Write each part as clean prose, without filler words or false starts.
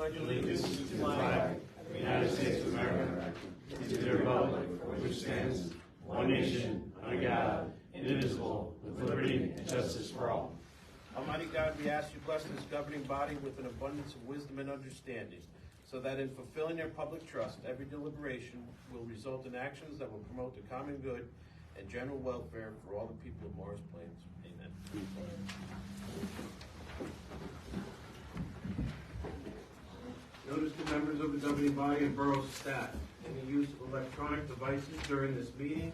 pledge allegiance to the flag of the United States of America and to the republic for which stands one nation, under God, indivisible, with liberty and justice for all. Almighty God, we ask you bless this governing body with an abundance of wisdom and understanding, so that in fulfilling their public trust, every deliberation will result in actions that will promote the common good and general welfare for all the people of Morris Plains. Amen. Notice to members of the governing body and borough staff: any use of electronic devices during this meeting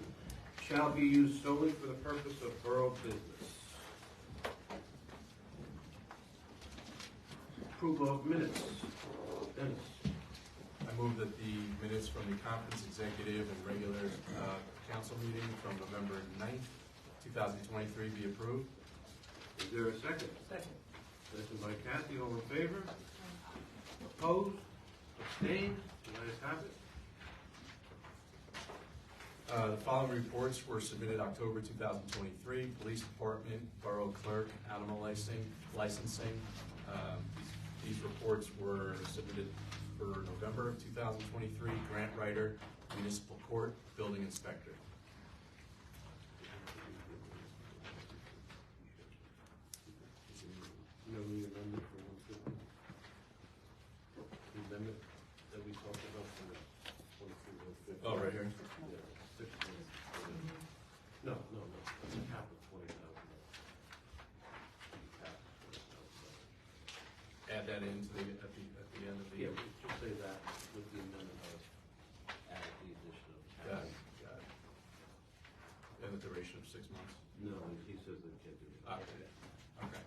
shall be used solely for the purpose of borough business. Approval of minutes. Dennis. I move that the minutes from the conference executive and regular council meeting from November 9th, 2023 be approved. Is there a second? Second. Second by Kathy. All in favor? Opposed? Abstained? The ayes have it. The following reports were submitted October 2023. Police Department, Borough Clerk, Animal Licensing. These reports were submitted for November of 2023. Grant Writer, Municipal Court, Building Inspector. No new amendment for 150? The amendment that we talked about for the 23, 150. Oh, right here. Yeah, 6 months. No. That's a cap of $20,000. Add that in to at the end of the year. Just say that with the amendment of add the addition of. Got it. And the duration of 6 months. No, he says they can't do it. Okay.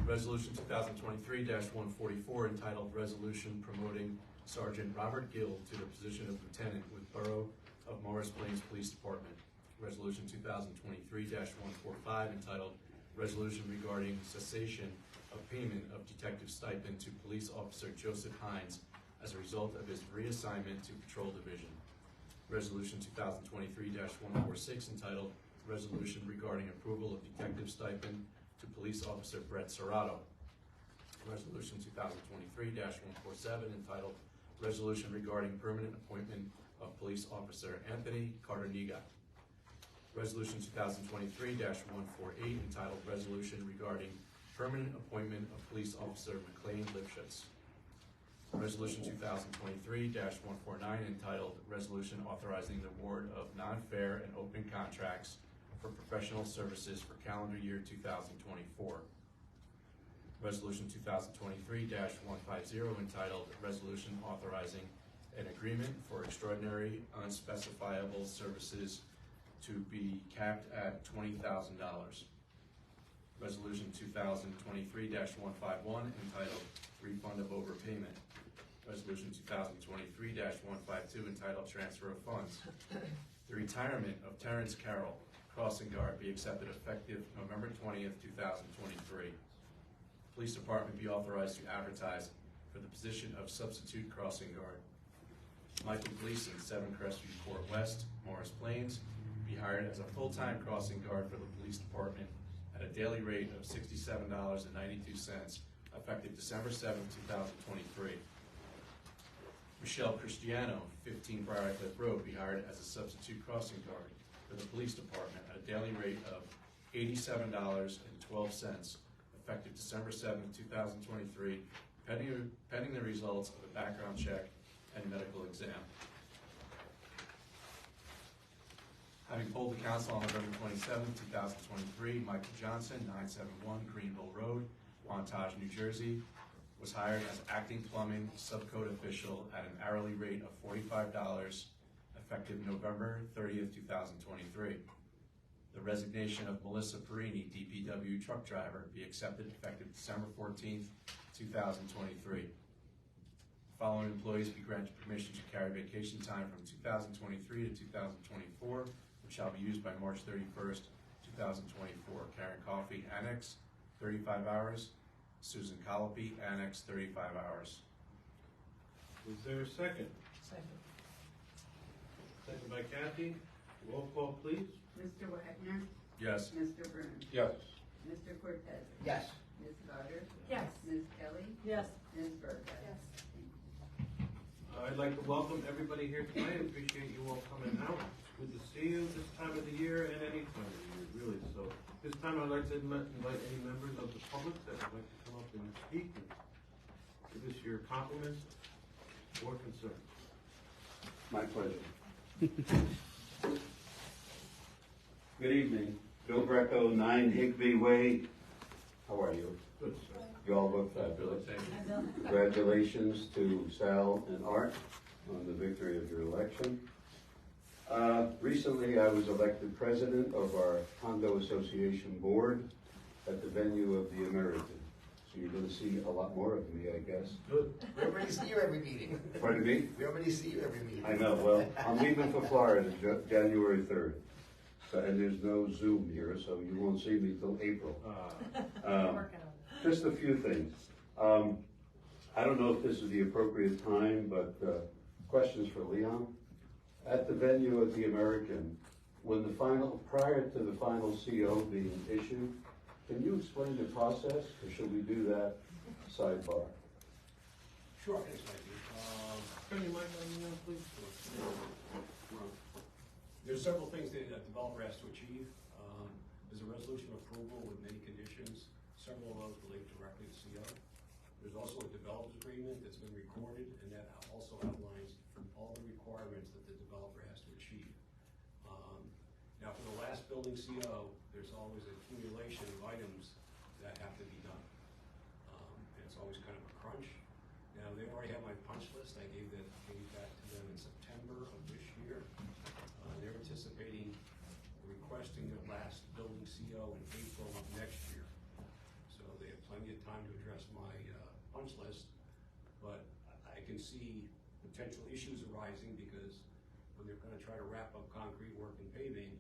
Resolution 2023-144 entitled Resolution Promoting Sergeant Robert Gill to the position of Lieutenant with Borough of Morris Plains Police Department. Resolution 2023-145 entitled Resolution Regarding Cessation of Payment of Detective Stipend to Police Officer Joseph Hines as a result of his reassignment to Patrol Division. Resolution 2023-146 entitled Resolution Regarding Approval of Detective Stipend to Police Officer Brett Serrato. Resolution 2023-147 entitled Resolution Regarding Permanent Appointment of Police Officer Anthony Cartoniga. Resolution 2023-148 entitled Resolution Regarding Permanent Appointment of Police Officer McLean Lipschutz. Resolution 2023-149 entitled Resolution Authorizing the Award of Non-Fair and Open Contracts for Professional Services for Calendar Year 2024. Resolution 2023-150 entitled Resolution Authorizing an Agreement for Extraordinary Unspecifiable Services to be capped at $20,000. Resolution 2023-151 entitled Refund of Overpayment. Resolution 2023-152 entitled Transfer of Funds. The retirement of Terrence Carroll, Crossing Guard, be accepted effective November 20th, 2023. Police Department be authorized to advertise for the position of Substitute Crossing Guard. Michael Gleason, 7 Crestview Court West, Morris Plains, be hired as a full-time crossing guard for the Police Department at a daily rate of $67.92, effective December 7th, 2023. Michelle Cristiano, 15 Briarcliff Road, be hired as a substitute crossing guard for the Police Department at a daily rate of $87.12, effective December 7th, 2023, pending the results of a background check and medical exam. Having polled the council on November 27th, 2023, Michael Johnson, 971 Greenville Road, Wantage, New Jersey, was hired as acting plumbing subcode official at an hourly rate of $45, effective November 30th, 2023. The resignation of Melissa Perini, DPW truck driver, be accepted effective December 14th, 2023. The following employees be granted permission to carry vacation time from 2023 to 2024, which shall be used by March 31st, 2024. Karen Coffey, Annex, 35 hours. Susan Colopy, Annex, 35 hours. Is there a second? Second. Second by Kathy. Roll call, please. Mr. Wagner? Yes. Mr. Burns? Yes. Mr. Cortez? Yes. Ms. Goddard? Yes. Ms. Kelly? Yes. Ms. Berger? Yes. I'd like to welcome everybody here tonight. I appreciate you all coming out. It's good to see you this time of the year and any time of the year, really. So this time I'd like to invite any members of the public that would like to come up and speak and give us your compliments or concerns. My pleasure. Good evening. Bill Greko, 9 Higby Way. How are you? Good, sir. You all look fabulous. Congratulations to Sal and Art on the victory of your election. Recently, I was elected president of our condo association board at the venue of the American. So you're going to see a lot more of me, I guess. Good. We already see you every meeting. Pardon me? We already see you every meeting. I know. Well, I'm leaving for Florida January 3rd. So, and there's no Zoom here, so you won't see me till April. Just a few things. I don't know if this is the appropriate time, but questions for Leon. At the venue of the American, when prior to the final CO being issued, can you explain the process, or should we do that sidebar? Sure, I can explain to you. Turn your mic on, please. There's several things that a developer has to achieve. There's a resolution of approval with many conditions. Several of those relate directly to CO. There's also a developer's agreement that's been recorded, and that also outlines all the requirements that the developer has to achieve. Now, for the last building CO, there's always an accumulation of items that have to be done. And it's always kind of a crunch. Now, they already have my punch list. I gave back to them in September of this year. They're anticipating requesting their last building CO in April of next year. So they have plenty of time to address my punch list, but I can see potential issues arising because when they're gonna try to wrap up concrete work and paving,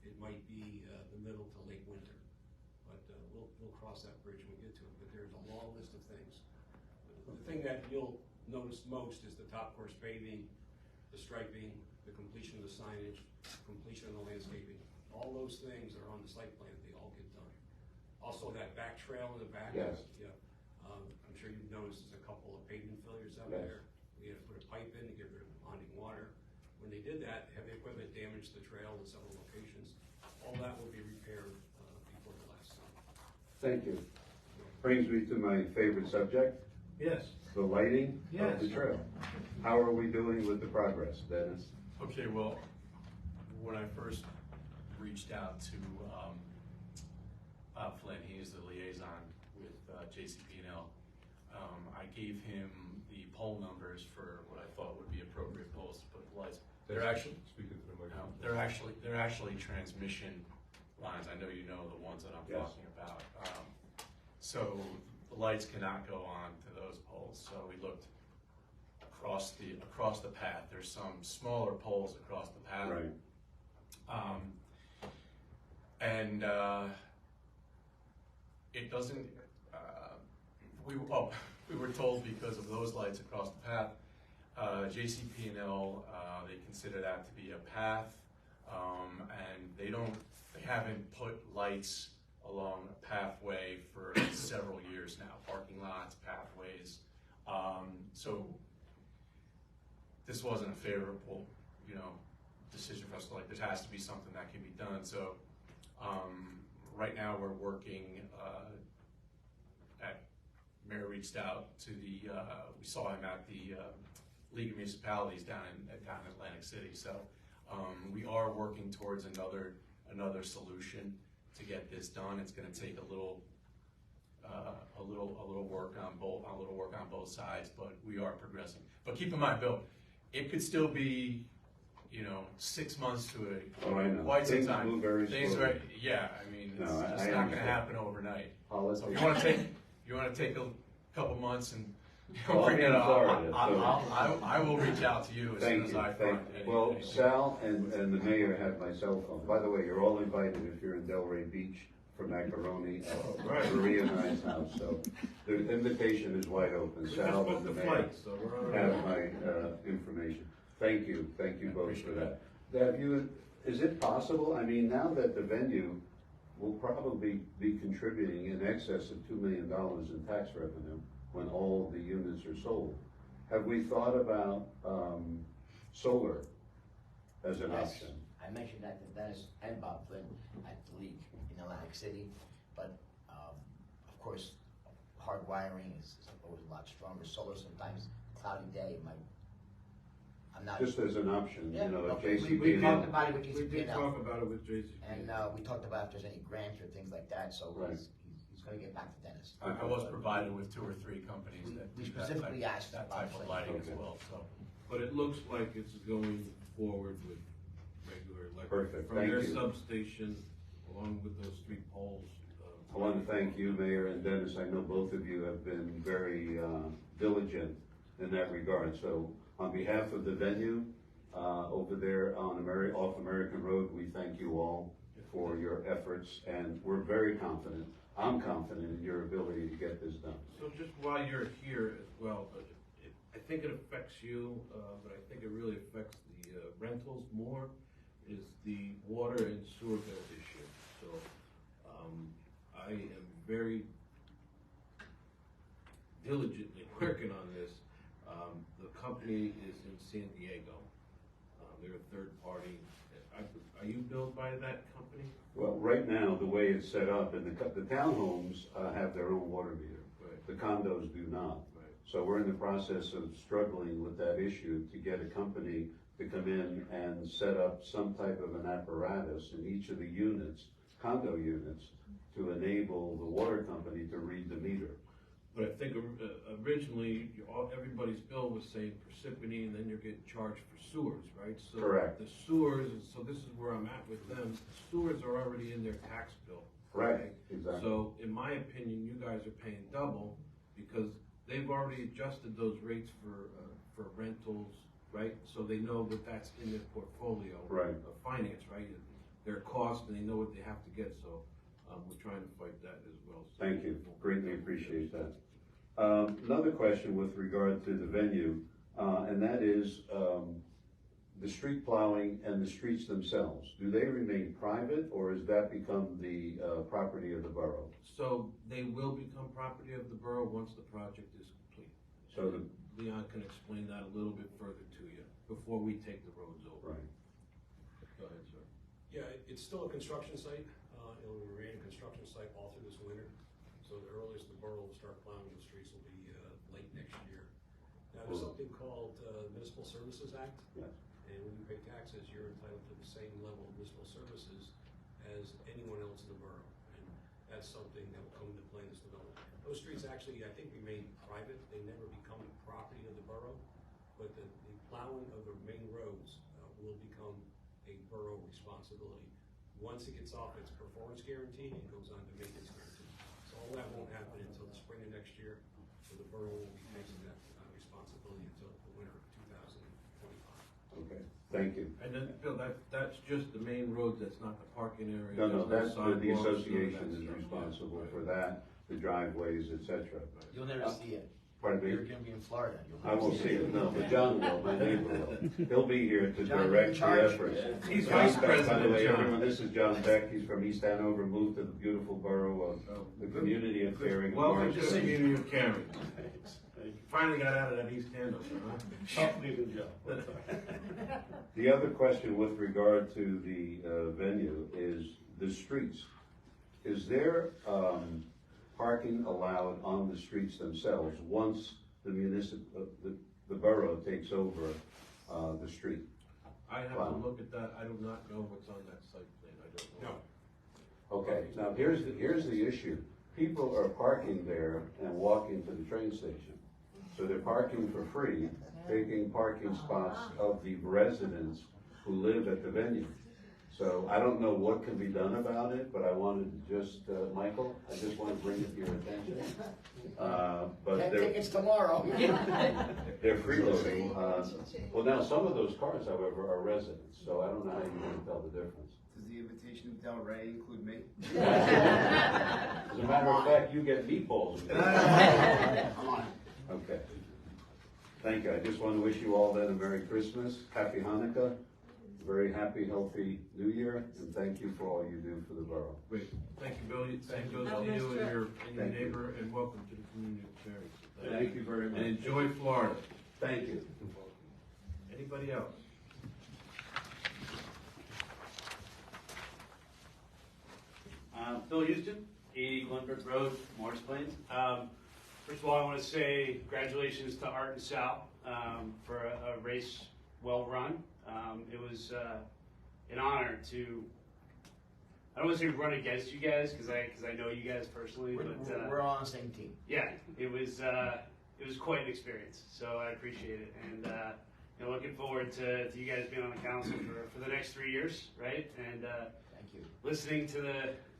it might be the middle to late winter. But we'll cross that bridge when we get to it, but there's a long list of things. The thing that you'll notice most is the top course paving, the striping, the completion of the signage, completion of the landscaping. All those things are on the site plan, they all get done. Also, that back trail in the back. Yes. Yeah. I'm sure you've noticed there's a couple of pavement failures out Yes. there. We had to put a pipe in to get rid of the ponding water. When they did that, heavy equipment damaged the trail in several locations. All that will be repaired before the last summer. Thank you. Brings me to my favorite subject, Yes. the lighting of the Yes. trail. How are we doing with the progress, Dennis? Okay, well, when I first reached out to Flynn, he is the liaison with JCP&L, I gave him the pole numbers for what I thought would be appropriate poles to put the lights. They're actually they're actually transmission lines. I know you know the ones that I'm Yes. talking about. So the lights cannot go on to those poles. So we looked across the path. There's some smaller poles across the path. Right. And it doesn't. We were told because of those lights across the path, JCP&L they consider that to be a path, and they haven't put lights along a pathway for several years now. Parking lots, pathways. So this wasn't a favorable, decision for us. Like, there has to be something that can be done. So right now we're working. Mayor reached out to we saw him at the League of Municipalities down in Atlantic City. So we are working towards another solution to get this done. It's going to take a little work on both sides, but we are progressing. But keep in mind, Bill, it could still be 6 months to quite some Things time. move very slowly. Yeah, I mean, it's No, just I not going to understand. happen overnight. Politics. So if you want to take a couple months and Well, bring it I'm up, Florida, I will reach out to you as soon Thank as you. I find anything. Well, Sal and the mayor have my cell phone. By the way, you're all invited if you're in Delray Beach for macaroni at Maria and I's house. So the invitation is wide open. We just Sal booked and the the mayor flight, so we're on our have way. my information. Thank you both for appreciate that. Is it possible, I mean, now that the venue will probably be contributing in excess of $2 million in tax revenue when all the units are sold, Have we thought about, solar as an Yes, option? I mentioned that to Dennis and Bob Flynn at the league in Atlantic City, but, of course, hard wiring is always a lot stronger. Solar sometimes, cloudy day, I'm not. Just as an option, Yeah, you know, if okay. JCP. We talked about it with We did JCP talk about it with JCP. and, we talked about if there's any grants or things like that, so Right. he's gonna get back to Dennis. I was provided with 2 or 3 companies that We do that specifically type- asked that about type of Flint. lighting as Okay. well, so. But it looks like it's going forward with regular electric. Perfect, From thank their you. substation, along with those 3 poles. I want to thank you, Mayor and Dennis. I know both of you have been very diligent in that regard. So on behalf of the venue over there on off American Road, we thank you all for your efforts, and we're very confident. I'm confident in your ability to get this done. So just while you're here as well, I think it affects you, but I think it really affects the rentals more, is the water and sewer bill issue. So I am very diligently working on this. The company is in San Diego. They're a third party. Are you billed by that company? Well, right now, the way it's set up, and the townhomes have their own water meter. Right. The condos do not. Right. So we're in the process of struggling with that issue to get a company to come in and set up some type of an apparatus in each of the units, condo units, to enable the water company to read the meter. But I think originally, everybody's bill was saying Parsippany, and then you're getting charged for sewers, right? So Correct. the sewers, so this is where I'm at with them, the sewers are already in their tax bill. Right, okay? exactly. So in my opinion, you guys are paying double, because they've already adjusted those rates for rentals, right? So they know that that's in their portfolio. Right. Of finance, right? Their cost, and they know what they have to get, so we're trying to fight that as well. So Thank you, greatly appreciate that. Another question with regard to the venue, and that is the street plowing and the streets themselves. Do they remain private, or has that become the property of the borough? So they will become property of the borough once the project is complete. So the, Leon can explain that a little bit further to you before we take the roads over. right, Go ahead, sir. Yeah, it's still a construction site. It'll remain a construction site all through this winter. So the earliest the borough will start plowing the streets will be late next year. Now, there's something called Municipal Services Act. yes, And when you pay taxes, you're entitled to the same level of municipal services as anyone else in the borough. And that's something that will come into play in this development. Those streets actually, I think, remain private. They never become property of the borough. But the plowing of the main roads will become a borough responsibility. Once it gets off its performance guarantee, it goes on to maintenance guarantee. So all that won't happen until the spring of next year. So the borough will be facing that responsibility until the winter of 2025. okay, thank you. And then, Bill, that's just the main roads, that's not the parking area. No, there's that's the sidewalks, none of association that is stuff. responsible Right. for that, the driveways, et cetera. You'll never see it. Pardon You're me? gonna be in Florida. You'll I never won't see it, no, but John will, my neighbor will. He'll be here to John, direct in the charge. efforts. He's John vice Beck, by the president, way, John. everyone, this is John Beck, he's from East Hanover, moved to the beautiful borough of the community of Faring and Welcome to the Marshall. community of Caring. Finally got out of that East Hanover, huh? The other question with regard to the venue is the streets. Is there parking allowed on the streets themselves once the the borough takes over the street? I have to Wow. look at that, I do not know what's on that site plan, I don't know. Okay, now here's the issue. People are parking there and walking to the train station. So they're parking for free, taking parking spots of the residents who live at the venue. So I don't know what can be done about it, but I wanted to just, Michael, I just want to bring it to your attention. But Get they're, tickets tomorrow. they're freeloading. Well, now, some of those cars, however, are residents, so I don't know how you're going to tell the difference. Does the invitation of Del Rey include me? As a matter of fact, you get meatballs. I'm on it. Okay. Thank you. I just want to wish you all then a Merry Christmas, Happy Hanukkah, very happy, healthy New Year, and thank you for all you do for the borough. Great, thank you, Bill, same goes to you and your Thank you. neighbor, and welcome to the community of Caring. Thank you very much. And enjoy Florida. Thank you. Anybody else? Phil Houston, 80 Glenbrook Road, Morris Plains. First of all, I want to say congratulations to Art and Sal for a race well run. It was an honor to, I don't want to say run against you guys because I know you guys personally, but We're all on the same team. yeah, it was quite an experience. So I appreciate it, and you know, looking forward to you guys being on the council for the next 3 years, right? And Thank you. listening to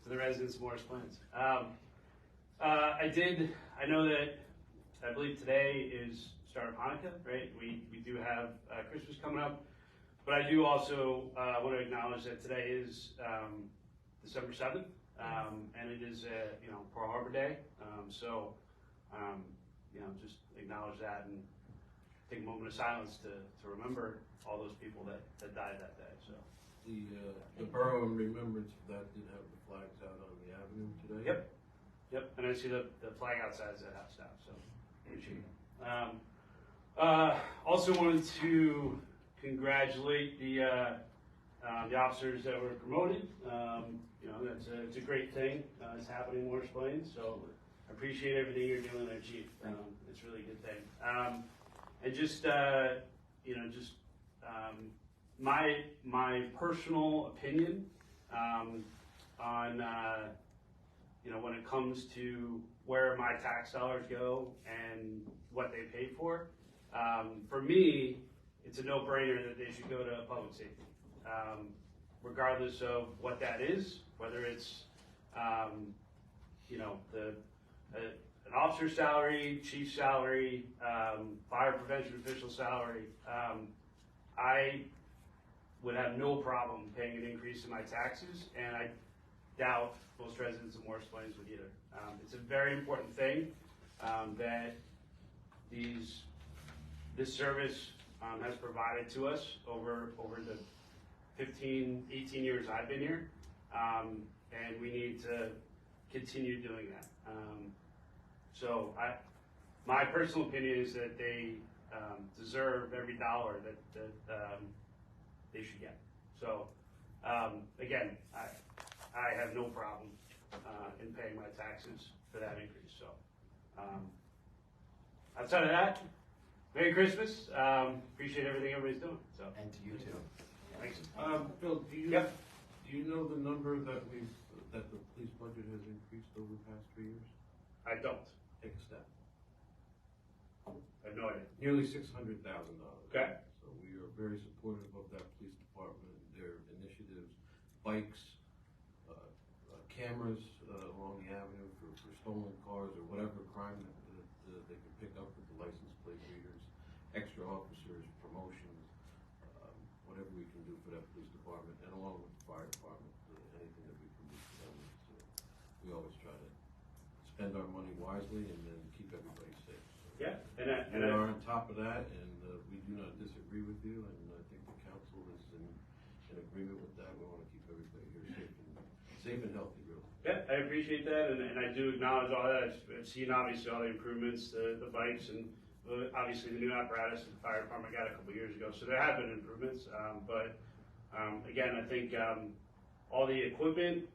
the residents of Morris Plains. I know that I believe today is start of Hanukkah, right? We do have Christmas coming up, but I do also want to acknowledge that today is December 7th, and it is you know, Pearl Harbor Day. You know, just acknowledge that and take a moment of silence to remember all those people that died that day. So. The borough in remembrance of that did have the flags out on the avenue today. Yep, and I see the flag outside the house now, so appreciate it. Also wanted to congratulate the officers that were promoted. You know, it's a great thing. It's happening in Morris Plains, so I appreciate everything you're doing there, Chief. It's a really good thing. And just, you know, just my personal opinion on you know, when it comes to where my tax dollars go and what they pay for. For me, it's a no-brainer that they should go to public safety, regardless of what that is, whether it's you know, an officer's salary, chief's salary, fire prevention official salary. I would have no problem paying an increase in my taxes, and I doubt most residents of Morris Plains would either. It's a very important thing that this service has provided to us over the 15, 18 years I've been here, and we need to continue doing that. So my personal opinion is that they deserve every dollar that they should get. So again, I have no problem in paying my taxes for that increase. So outside of that, Merry Christmas. Appreciate everything everybody's doing. So And to you too. thanks. Phil, do you Yep. do you know the number that the police budget has increased over the past 3 years? I don't. Take a step. I have no idea. Nearly $600,000. Okay. So we are very supportive of that police department, their initiatives, bikes, cameras along the avenue for stolen cars or whatever crime that they can pick up with the license plate readers, extra officers, promotions, whatever we can do for that police department, and along with the fire department, anything that we can do for them. We always try to spend our money wisely and then keep everybody safe. So Yeah. we are on top of that, and we do not disagree with you, and I think the council is in agreement with that. We want to keep everybody here safe and healthy, really. Yeah, I appreciate that, and I do acknowledge all that. I've seen obviously all the improvements, the bikes, and obviously the new apparatus that the fire department got a couple years ago. So there have been improvements, but again, I think all the equipment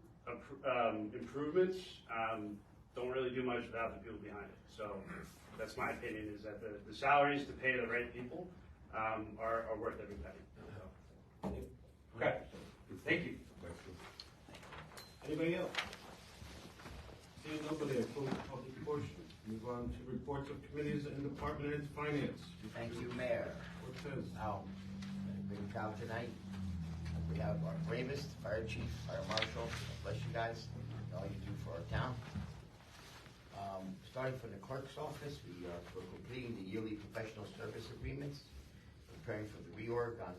improvements don't really do much without the people behind it. So that's my opinion, is that the salaries to pay the right people are worth every penny. Okay, thank you. Anybody else? Seeing nobody, I close the public portion. Move on to reports of committees and department heads, finance. Thank you, Mayor. Cortez. Now, very proud tonight. We have our bravest fire chief, fire marshal. Bless you guys, and all you do for our town. Starting from the clerk's office, we're completing the yearly professional service agreements, preparing for the reorg on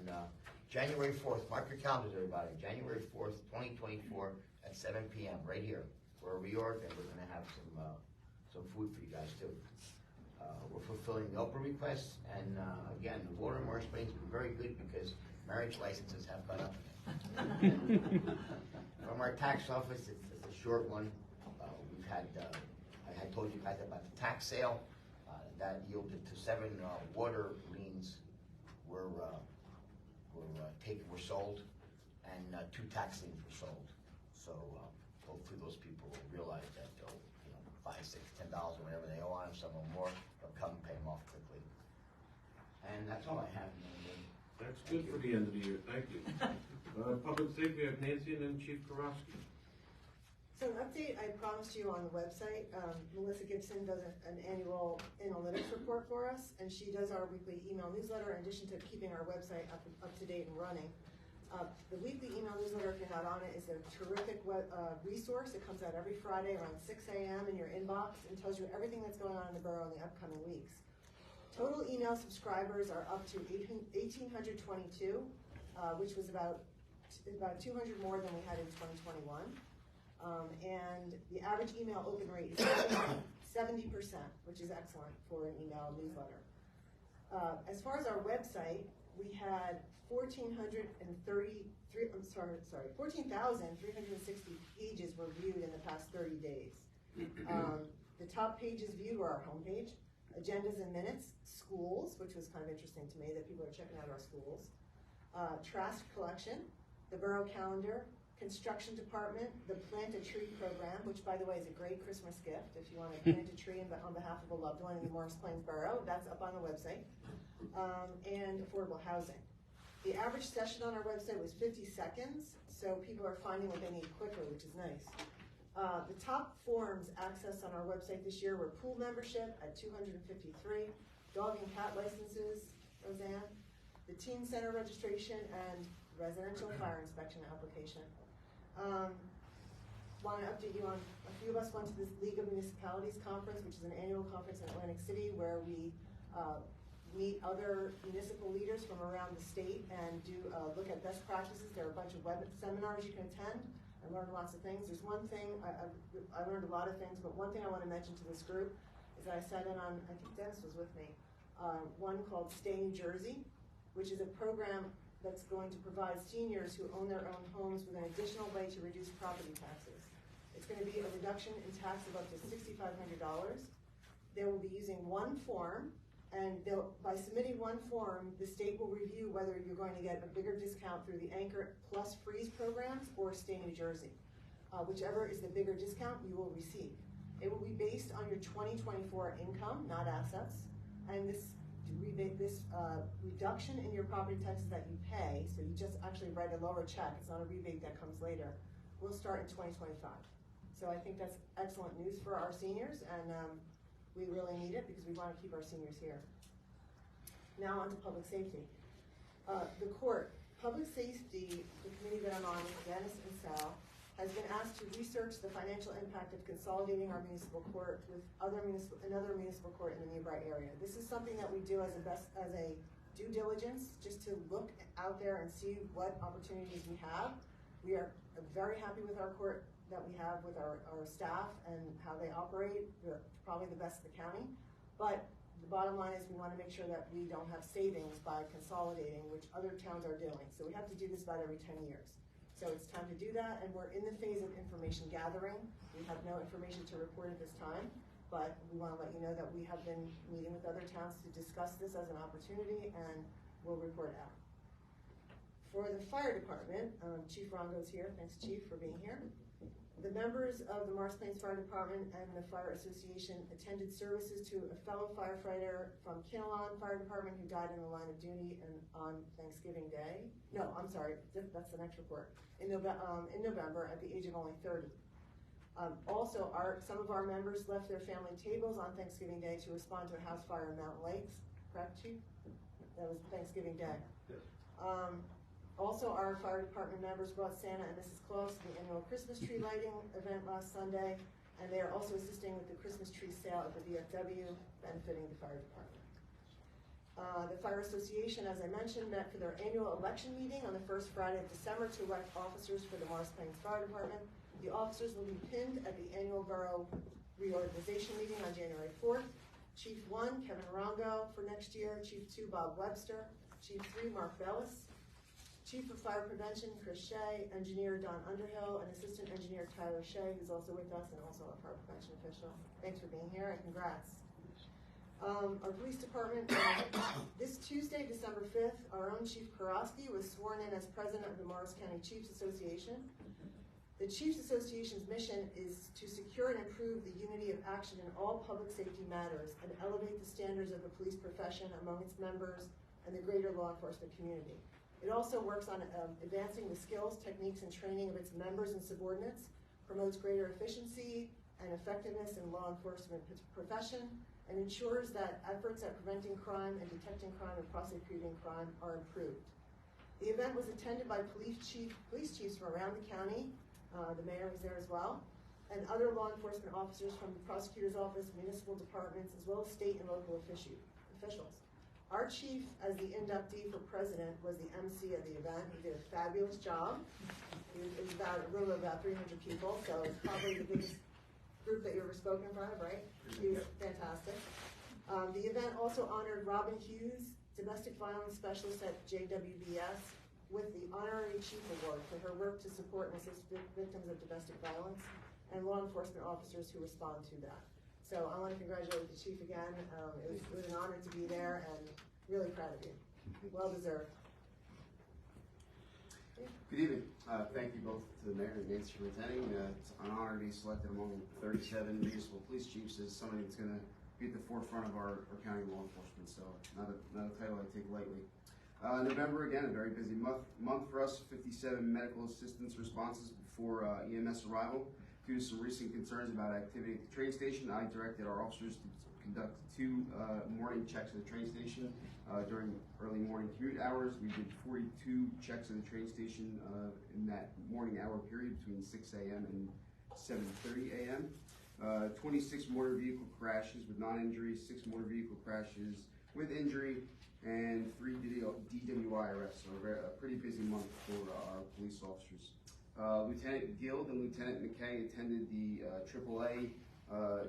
January 4th. Mark your calendars, everybody. January 4th, 2024 at 7 p.m. right here for a reorg, and we're going to have some food for you guys too. We're fulfilling the Oprah requests, and again, the water in Morris Plains has been very good because marriage licenses have gone up. From our tax office, it's a short one. We've had, I had told you guys about the tax sale. that yielded to 7 water liens were sold, and 2 tax liens were sold. So hopefully those people will realize that they'll, $5, $6, $10 or whatever they owe on them, some of them more, they'll come and pay them off quickly. And that's all I have. That's good for the end of the year, thank you. Public safety, we have Nancy and then Chief Karofsky. So an update I promised you on the website. Melissa Gibson does an annual analytics report for us, and she does our weekly email newsletter in addition to keeping our website up to date and running. The weekly email newsletter, if you're not on it, is a terrific resource. It comes out every Friday around 6 a.m. in your inbox and tells you everything that's going on in the borough in the upcoming weeks. Total email subscribers are up to 1,822, which was about 200 more than we had in 2021. And the average email open rate is 70%, which is excellent for an email newsletter. As far as our website, we had 14,360 pages were viewed in the past 30 days. The top pages viewed were our homepage, agendas and minutes, schools, which was kind of interesting to me that people are checking out our schools, trash collection, the borough calendar, construction department, the plant a tree program, which by the way is a great Christmas gift if you want to plant a tree on behalf of a loved one in the Morris Plains Borough. That's up on the website, and affordable housing. The average session on our website was 50 seconds, so people are finding what they need quicker, which is nice. The top forms accessed on our website this year were pool membership at 253, dog and cat licenses, Roseanne, the teen center registration, and residential fire inspection application. Want to update you on, a few of us went to this League of Municipalities conference, which is an annual conference in Atlantic City where we meet other municipal leaders from around the state and do look at best practices. There are a bunch of web seminars you can attend and learn lots of things. There's one thing, I learned a lot of things, but one thing I want to mention to this group is that I sat in on, I think Dennis was with me, one called Stay New Jersey, which is a program that's going to provide seniors who own their own homes with an additional way to reduce property taxes. It's going to be a reduction in tax of up to $6,500. They will be using one form, and by submitting one form, the state will review whether you're going to get a bigger discount through the Anchor Plus Freeze programs or Stay New Jersey. Whichever is the bigger discount, you will receive. It will be based on your 2024 income, not assets, and this reduction in your property taxes that you pay, so you just actually write a lower check, it's not a rebate that comes later, will start in 2025. So I think that's excellent news for our seniors, and we really need it because we want to keep our seniors here. Now on to public safety. The court, public safety, the committee that I'm on, Dennis and Sal, has been asked to research the financial impact of consolidating our municipal court with another municipal court in the Newbright area. This is something that we do as a due diligence, just to look out there and see what opportunities we have. We are very happy with our court that we have with our staff and how they operate. They're probably the best in the county. But the bottom line is we want to make sure that we don't have savings by consolidating, which other towns are doing. So we have to do this about every 10 years. So it's time to do that, and we're in the phase of information gathering. We have no information to report at this time, but we want to let you know that we have been meeting with other towns to discuss this as an opportunity, and we'll report out. For the fire department, Chief Rongo's here. Thanks, Chief, for being here. The members of the Morris Plains Fire Department and the Fire Association attended services to a fellow firefighter from Kinnelon Fire Department who died in the line of duty on Thanksgiving Day. No, I'm sorry, that's the next report. In November at the age of only 30. Also, some of our members left their family tables on Thanksgiving Day to respond to a house fire in Mountain Lakes. Correct, Chief? That was Thanksgiving Day. Yes. Also, our fire department members brought Santa and Mrs. Claus to the annual Christmas tree lighting event last Sunday, and they are also assisting with the Christmas tree sale at the VFW, benefiting the fire department. The Fire Association, as I mentioned, met for their annual election meeting on the first Friday of December to elect officers for the Morris Plains Fire Department. The officers will be pinned at the annual borough reorganization meeting on January 4th. Chief 1, Kevin Rongo for next year. Chief 2, Bob Webster. Chief 3, Mark Bellis. Chief of Fire Prevention, Chris Shea, Engineer Don Underhill, and Assistant Engineer Tyler Shea, who's also with us and also a fire prevention official. Thanks for being here and congrats. Our police department, this Tuesday, December 5th, our own Chief Karofsky was sworn in as president of the Morris County Chiefs Association. The Chiefs Association's mission is to secure and improve the unity of action in all public safety matters and elevate the standards of the police profession among its members and the greater law enforcement community. It also works on advancing the skills, techniques, and training of its members and subordinates, promotes greater efficiency and effectiveness in law enforcement profession, and ensures that efforts at preventing crime and detecting crime and prosecuting crime are improved. The event was attended by police chiefs from around the county, the mayor was there as well, and other law enforcement officers from the prosecutor's office, municipal departments, as well as state and local officials. Our chief, as the inductee for president, was the MC of the event. He did a fabulous job. It was about a room of about 300 people, so it's probably the biggest group that you ever spoken in front of, right? He was fantastic. The event also honored Robin Hughes, domestic violence specialist at JWBS, with the Honorary Chief Award for her work to support and assist victims of domestic violence and law enforcement officers who respond to that. So I want to congratulate the chief again. It was an honor to be there and really proud of you. Well deserved. Good evening. Thank you both to the mayor and Nancy for attending. It's an honor to be selected among 37 municipal police chiefs as somebody that's going to be at the forefront of our county law enforcement. So not a title I take lightly. November, again, a very busy month for us. 57 medical assistance responses before EMS arrival. Due to some recent concerns about activity at the train station, I directed our officers to conduct 2 morning checks at the train station during early morning commute hours. We did 42 checks at the train station in that morning hour period between 6 a.m. and 7:30 a.m. 26 motor vehicle crashes with non-injury, 6 motor vehicle crashes with injury, and 3 DWI arrests. So a pretty busy month for our police officers. Lieutenant Guild and Lieutenant McKay attended the AAA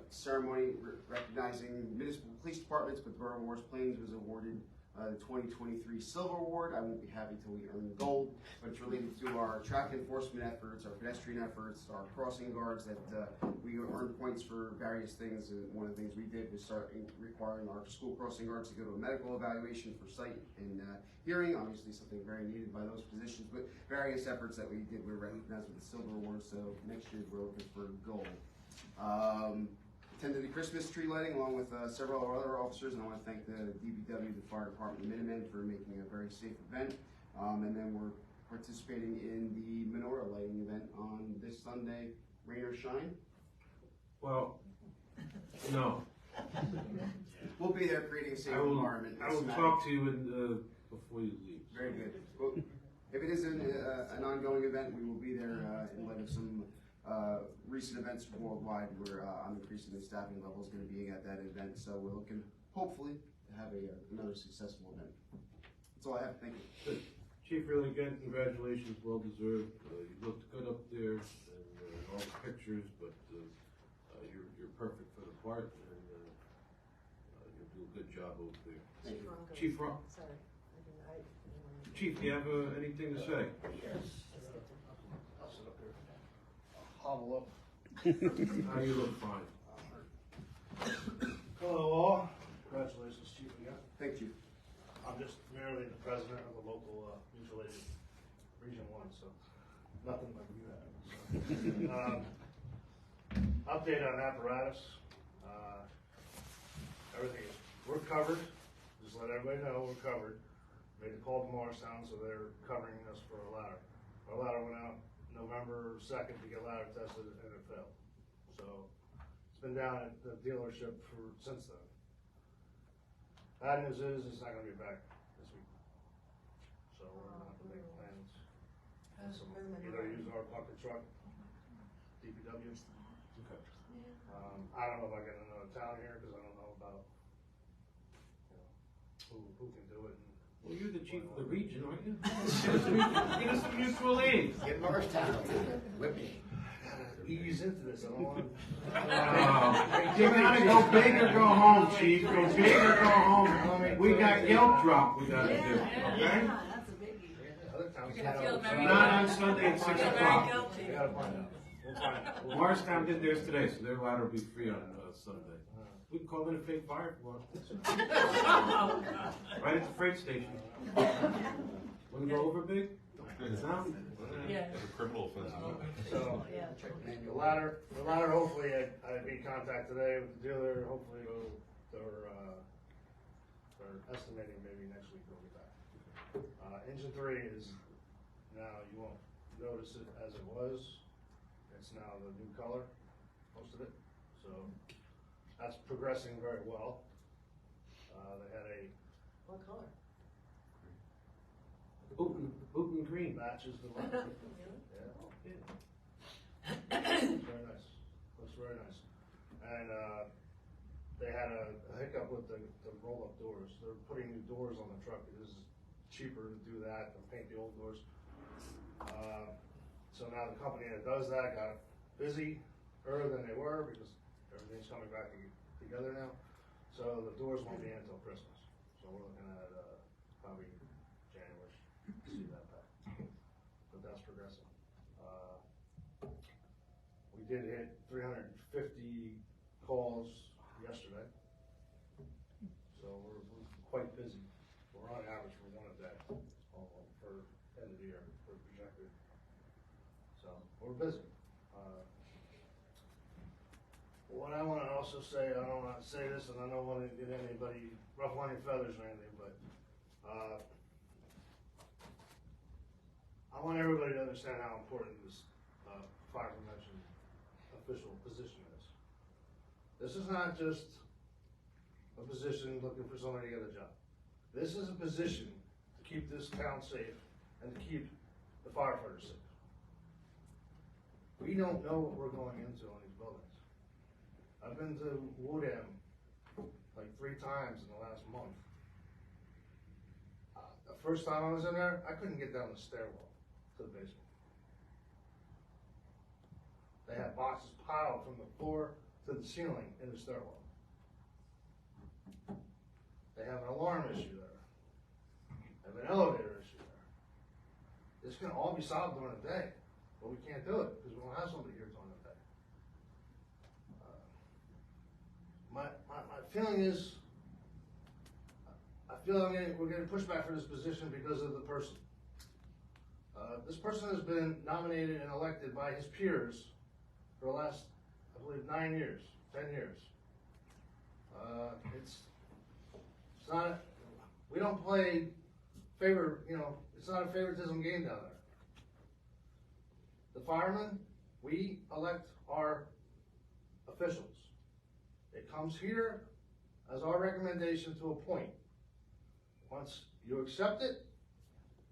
ceremony recognizing municipal police departments, but the Borough of Morris Plains was awarded the 2023 Silver Award. I won't be happy till we earn gold, but it's related to our traffic enforcement efforts, our pedestrian efforts, our crossing guards that we earned points for various things. And one of the things we did was start requiring our school crossing guards to go to a medical evaluation for sight and hearing, obviously something very needed by those positions, but various efforts that we did were recognized with the Silver Award, so next year we're looking for gold. Attended the Christmas tree lighting along with several other officers, and I want to thank the DPW, the fire department, and Minutemen for making a very safe event. And then we're participating in the menorah lighting event on this Sunday, rain or shine. Well, no. We'll be there creating a safe environment. I will talk to you before you leave. Very good. Well, if it is an ongoing event, we will be there in light of some recent events worldwide where I'm increasing the staffing levels going to be at that event. So we're looking, hopefully, to have another successful event. That's all I have. Thank you. Good. Chief, really again, congratulations, well deserved. You looked good up there and all the pictures, but you're perfect for the part, and you'll do a good job over there. Thank you. Chief Ron. Sorry. Chief, do you have anything to say? Yes. I'll sit up there. Hobble up. You look fine. Hello all, congratulations Chief again. Thank you. I'm just merely the president of the local mutual aid Region 1, so nothing like you have. Update on apparatus. Everything is, we're covered, just let everybody know we're covered. Made a call to Morristown, so they're covering us for a ladder. Our ladder went out November 2nd to get ladder tested and it failed. So it's been down at the dealership since then. Bad news is it's not going to be back this week. So we're going to have to make plans. Either use our bucket truck, DPW. Okay. I don't know if I get another town here because I don't know about who can do it. Well, you're the chief of the region, aren't you? Get us some mutual aid. Get Morristown, whip me. Ease into this. I don't want You gotta go big or go home, chief. Go big or go home. We got Yelp drop we gotta do, okay? That's a biggie. other towns. You're gonna feel very Not on Sunday at 6 Feel very o'clock. guilty. We gotta find out. We'll find out. Morristown did theirs today, so their ladder will be free on Sunday. We can call in a fake fire if you want. Right at the freight station. Wanna go over big? No? Yeah. Criminal offense. So, Yeah. the ladder, hopefully, I be in contact today with the dealer, hopefully, they're estimating maybe next week they'll be back. Engine 3 is, now you won't notice it as it was, it's now the new color, most of it, so that's progressing very well. They had a What color? Bootin' green. matches the line. Really? Yeah. Very nice. Looks very nice. And they had a hiccup with the roll-up doors. They're putting new doors on the truck. It is cheaper to do that than paint the old doors. So now the company that does that got busier than they were because everything's coming back together now. So the doors won't be in until Christmas. So we're looking at probably January to see that back. But that's progressing. We did hit 350 calls yesterday. So we're quite busy. We're on average for one a day for end of the year, for projected. So we're busy. What I want to also say, I don't want to say this, and I don't want to get anybody ruffle any feathers or anything, but I want everybody to understand how important this fire prevention official position is. This is not just a position looking for somebody to get a job. This is a position to keep this town safe and to keep the firefighters safe. We don't know what we're going into on these buildings. I've been to Woodham like 3 times in the last month. The first time I was in there, I couldn't get down the stairwell to the basement. They had boxes piled from the floor to the ceiling in the stairwell. They have an alarm issue there. They have an elevator issue there. This can all be solved during the day, but we can't do it because we don't have somebody here during the day. My feeling is, I feel we're getting pushback for this position because of the person. This person has been nominated and elected by his peers for the last, I believe, 9 years, 10 years. It's not, we don't play it's not a favoritism game down there. The firemen, we elect our officials. It comes here as our recommendation to appoint. Once you accept it,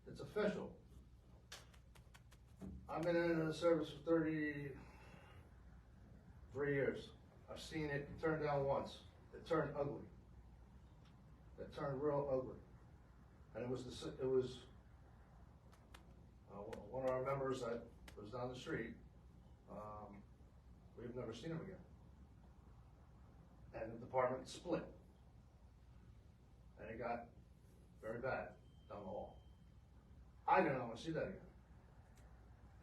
it's official. I've been in the service for 33 years. I've seen it turn down once. It turned ugly. It turned real ugly. And it was one of our members that was down the street. We've never seen him again. And the department split. And it got very bad down the hall. I do not want to see that again.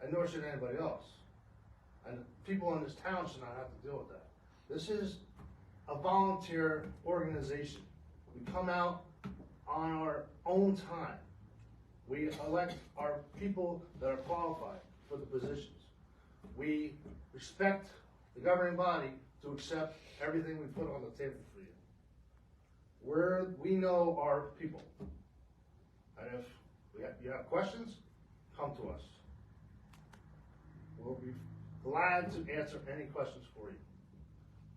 And nor should anybody else. And people in this town should not have to deal with that. This is a volunteer organization. We come out on our own time. We elect our people that are qualified for the positions. We respect the governing body to accept everything we put on the table for you. We know our people. And if you have questions, come to us. We'll be glad to answer any questions for you.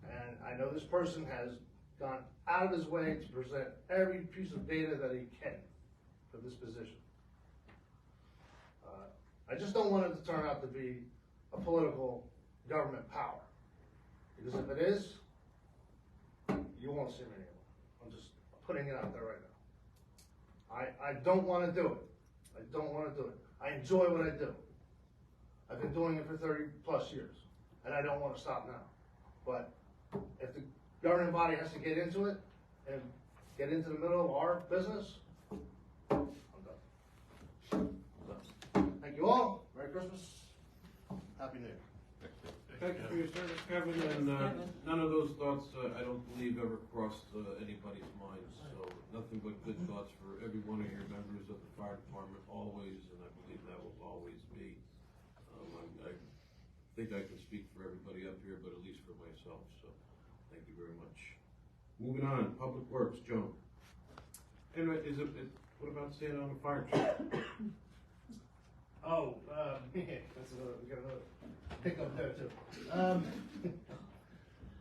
And I know this person has gone out of his way to present every piece of data that he can for this position. I just don't want it to turn out to be a political government power. Because if it is, you won't see many of them. I'm just putting it out there right now. I don't want to do it. I don't want to do it. I enjoy what I do. I've been doing it for 30 plus years, and I don't want to stop now. But if the governing body has to get into it and get into the middle of our business, I'm done. Thank you all. Merry Christmas. Happy New Year. Thank you for your service, Kevin, and none of those thoughts, I don't believe, ever crossed anybody's minds. So nothing but good thoughts for every one of your members of the fire department, always, and I believe that will always be. I think I can speak for everybody up here, but at least for myself, so thank you very much. Moving on, Public Works, Joan. And what about staying on the fire truck? Oh, that's another, we got another pickup there too.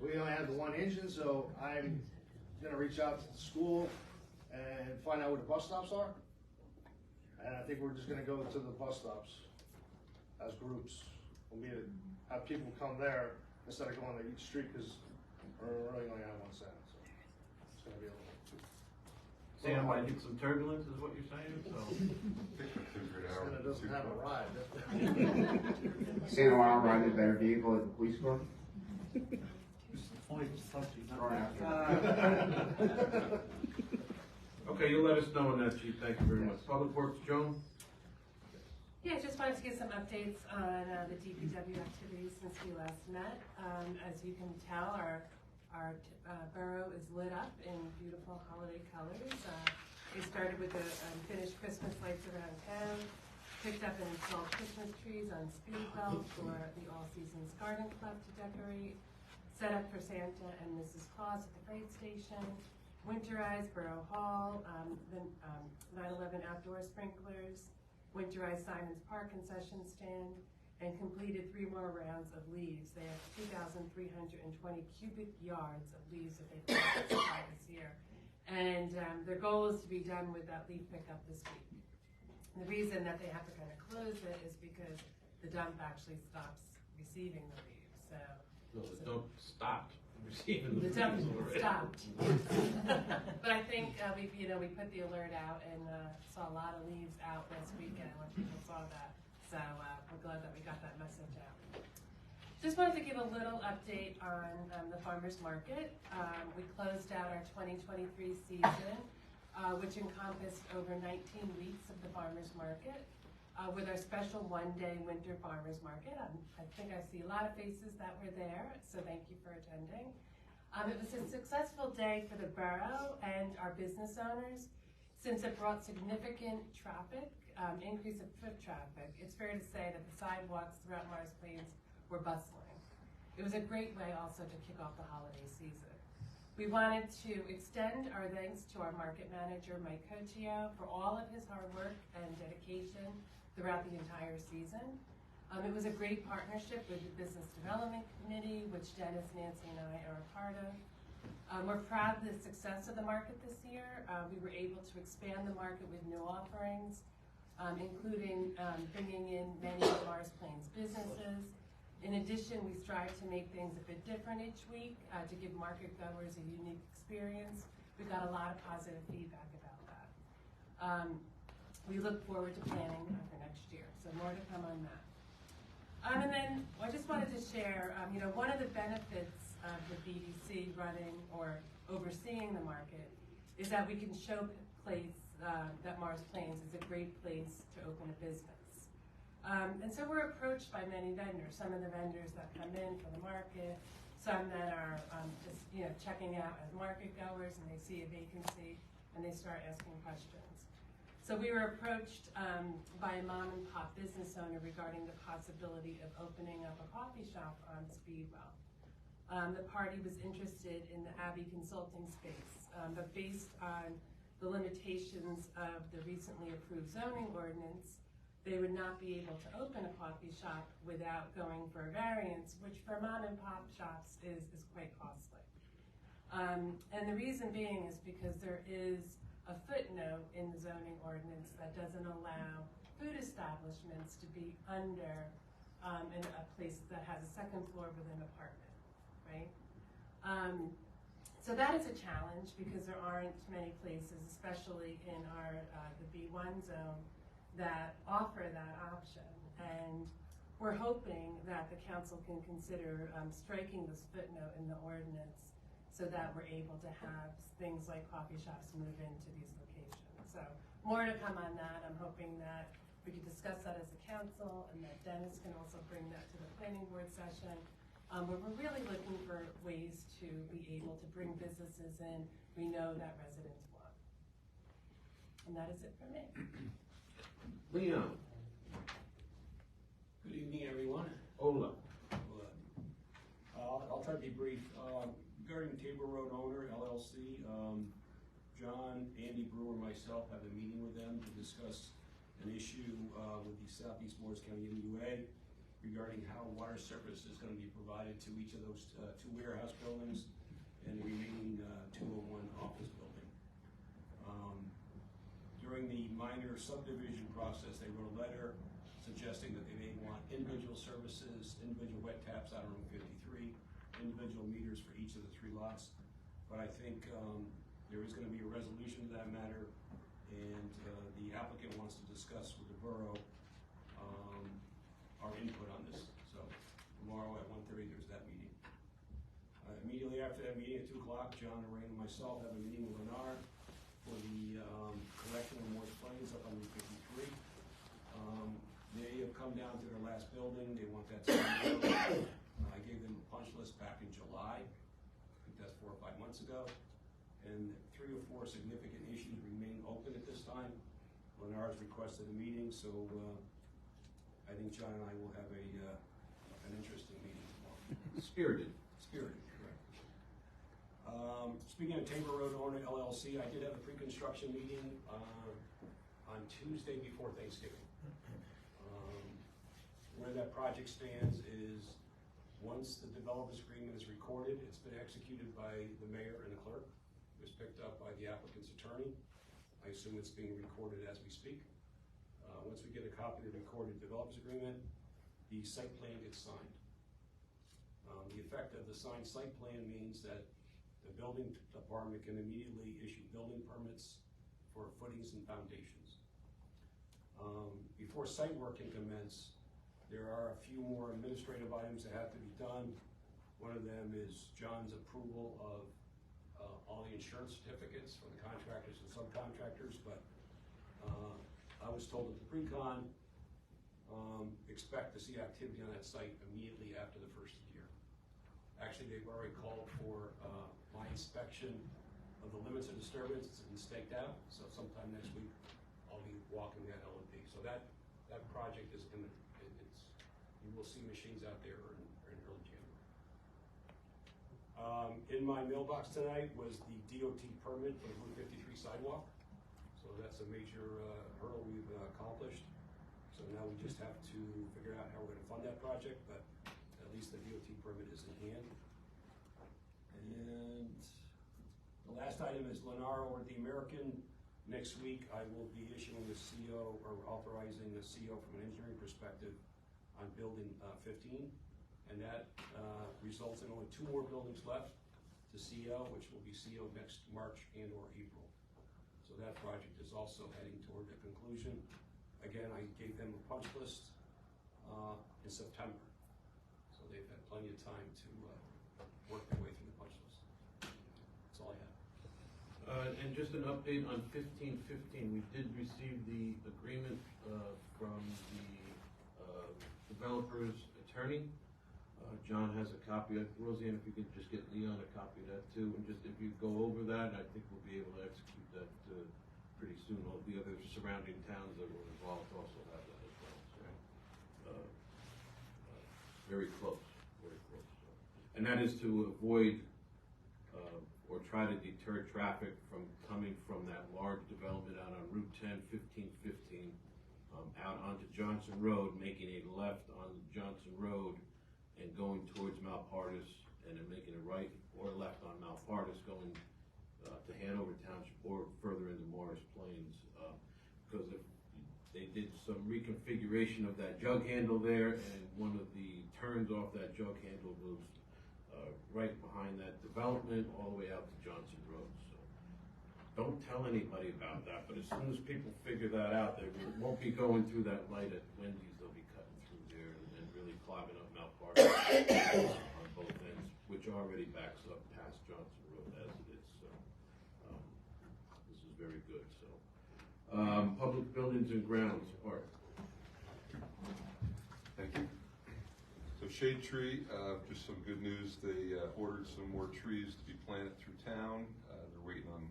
We only have the one engine, so I'm gonna reach out to the school and find out where the bus stops are. And I think we're just gonna go to the bus stops as groups. We'll meet it, have people come there instead of going to each street, because we're really only have one sound, so it's gonna be a little. Sam, might hit some turbulence is what you're saying, so. It doesn't have a ride. Santa Ana ride a better vehicle at the police car? Okay, you'll let us know on that, Chief, thank you very much. Public Works, Joan? Yeah, just wanted to give some updates on the DPW activities since we last met. As you can tell, our borough is lit up in beautiful holiday colors. We started with the finished Christmas lights around town, picked up and installed Christmas trees on Speedwell for the All Seasons Garden Club to decorate, set up for Santa and Mrs. Claus at the freight station, winterized Borough Hall, the 9/11 outdoor sprinklers, winterized Simon's Park concession stand, and completed 3 more rounds of leaves. They have 2,320 cubic yards of leaves that they've collected this year. And their goal is to be done with that leaf pickup this week. And the reason that they have to kind of close it is because the dump actually stops receiving the leaves. So No, the dump stopped receiving the the dump leaves already. stopped. But I think we put the alert out and saw a lot of leaves out last weekend when people saw that. So we're glad that we got that message out. Just wanted to give a little update on the farmers market. We closed out our 2023 season, which encompassed over 19 weeks of the farmers market, with our special one-day winter farmers market. I think I see a lot of faces that were there, so thank you for attending. It was a successful day for the borough and our business owners, since it brought significant traffic, increase of foot traffic. It's fair to say that the sidewalks throughout Morris Plains were bustling. It was a great way also to kick off the holiday season. We wanted to extend our thanks to our market manager, Mike Cochio, for all of his hard work and dedication throughout the entire season. It was a great partnership with the Business Development Committee, which Dennis, Nancy, and I are a part of. We're proud of the success of the market this year. We were able to expand the market with new offerings, including bringing in many of Morris Plains businesses. In addition, we strive to make things a bit different each week to give market goers a unique experience. We got a lot of positive feedback about that. We look forward to planning for next year, so more to come on that. And then I just wanted to share, one of the benefits of the BDC running or overseeing the market is that we can showcase that Morris Plains is a great place to open a business. And so we're approached by many vendors, some of the vendors that come in for the market, some that are just checking out as market goers and they see a vacancy and they start asking questions. So we were approached by a mom and pop business owner regarding the possibility of opening up a coffee shop on Speedwell. The party was interested in the Abbey consulting space, but based on the limitations of the recently approved zoning ordinance, they would not be able to open a coffee shop without going for a variance, which for mom and pop shops is quite costly. And the reason being is because there is a footnote in the zoning ordinance that doesn't allow food establishments to be under in a place that has a second floor with an apartment, right? So that is a challenge because there aren't many places, especially in our the B1 zone, that offer that option. And we're hoping that the council can consider striking this footnote in the ordinance so that we're able to have things like coffee shops move into these locations. So more to come on that. I'm hoping that we could discuss that as a council and that Dennis can also bring that to the planning board session But we're really looking for ways to be able to bring businesses in we know that residents want. And that is it for me. Leon. Good evening, everyone. Ola. I'll try to be brief. Regarding Tabor Road Owner LLC, John, Andy Brewer, and myself have a meeting with them to discuss an issue with the Southeast Morris County MUA regarding how water service is going to be provided to each of those two warehouse buildings and the remaining 201 office building. During the minor subdivision process, they wrote a letter suggesting that they may want individual services, individual wet taps out of room 53, individual meters for each of the 3 lots. But I think there is going to be a resolution to that matter, and the applicant wants to discuss with the borough our input on this. So tomorrow at 1:30, there's that meeting. Immediately after that meeting at 2 o'clock, John, Lorraine, and myself have a meeting with Lennar for the collection of Morris Plains up on Route 53. They have come down to their last building. They want that signed. I gave them a punch list back in July. I think that's 4 or 5 months ago. And 3 or 4 significant issues remain open at this time. Lennar has requested a meeting, so I think John and I will have an interesting meeting tomorrow. Spirited. Spirited, correct. Speaking of Tabor Road Owner LLC, I did have a pre-construction meeting on Tuesday before Thanksgiving. Where that project stands is, once the developer's agreement is recorded, it's been executed by the mayor and the clerk. It was picked up by the applicant's attorney. I assume it's being recorded as we speak. Once we get a copy of the recorded developer's agreement, the site plan gets signed. The effect of the signed site plan means that the building department can immediately issue building permits for footings and foundations. Before site work can commence, there are a few more administrative items that have to be done. One of them is John's approval of all the insurance certificates for the contractors and subcontractors, but I was told at the pre-con, expect to see activity on that site immediately after the first year. Actually, they've already called for my inspection of the limits of disturbance. It's been staked out, so sometime next week I'll be walking that LMP. So that project is imminent. You will see machines out there in early January. In my mailbox tonight was the DOT permit for the Route 53 sidewalk. So that's a major hurdle we've accomplished. So now we just have to figure out how we're going to fund that project, but at least the DOT permit is in hand. And the last item is Lennar or the American. Next week I will be issuing the CO, or authorizing the CO from an engineering perspective on building 15, and that results in only 2 more buildings left to CO, which will be CO next March and or April. So that project is also heading toward a conclusion. Again, I gave them a punch list in September, so they've had plenty of time to work their way through the punch list. That's all I have. And just an update on 1515. We did receive the agreement from the developer's attorney. John has a copy. Roseanne, if you could just get Leon a copy of that too, and just if you go over that, I think we'll be able to execute that pretty soon. All the other surrounding towns that were involved also have that as well. So, very close, very close. So. And that is to avoid or try to deter traffic from coming from that large development out on Route 10, 1515, out onto Johnson Road, making a left on Johnson Road and going towards Malpartis, and then making a right or left on Malpartis, going to Hanover Township or further into Morris Plains, because if they did some reconfiguration of that jug handle there, and one of the turns off that jug handle was right behind that development all the way out to Johnson Road. So don't tell anybody about that, but as soon as people figure that out, they won't be going through that light at Wendy's. They'll be cutting through there and really clogging up Malpartis on both ends, which already backs up past Johnson Road as it is. So this is very good. So public buildings and grounds, Art. Thank you. So the shade tree, just some good news. They ordered some more trees to be planted through town. They're waiting on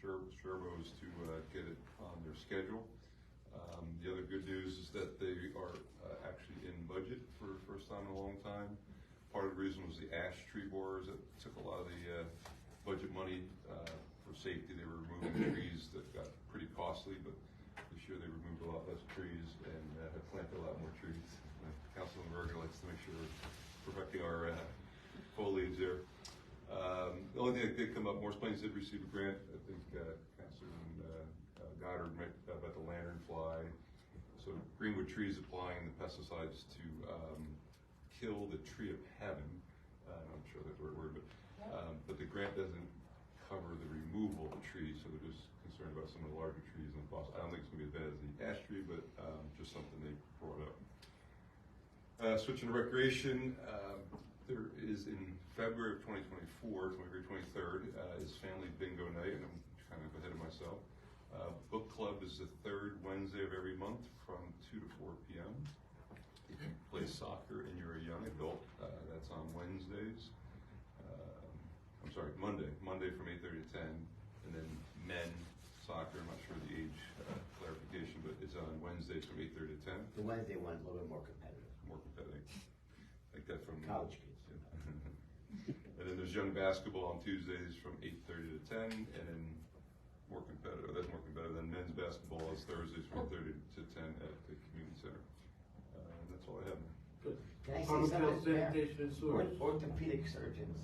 Sherbo's to get it on their schedule. The other good news is that they are actually in budget for the first time in a long time. Part of the reason was the ash tree borers that took a lot of the budget money for safety. They were removing trees that got pretty costly, but this year they removed a lot less trees and have planted a lot more trees. Councilman Berger likes to make sure we're perfecting our foliage there. The only thing that did come up, Morris Plains did receive a grant. I think Councilman Goddard met about the lanternfly. So Greenwood Trees applying the pesticides to kill the tree of heaven. I'm sure that's the right word, but the grant doesn't cover the removal of the trees, so they're just concerned about some of the larger trees and the cost. I don't think it's going to be as bad as the ash tree, but just something they brought up. Switching to recreation, there is in February of 2024, February 23rd, is Family Bingo Night, and I'm kind of ahead of myself. Book club is the third Wednesday of every month from 2 to 4 p.m. If you play soccer and you're a young adult, that's on Wednesdays. Monday from 8:30 to 10, and then men soccer, I'm not sure the age clarification, but it's on Wednesdays from 8:30 to 10. The Wednesday one is a little bit more competitive. More competitive. Like that from College kids. And then there's young basketball on Tuesdays from 8:30 to 10, and then more competitive. That's more competitive than men's basketball is Thursdays from 8:30 to 10 at the community center. And that's all I have. Good. Can I say Public health, something? sanitation, and sewers. Orthopedic surgeons,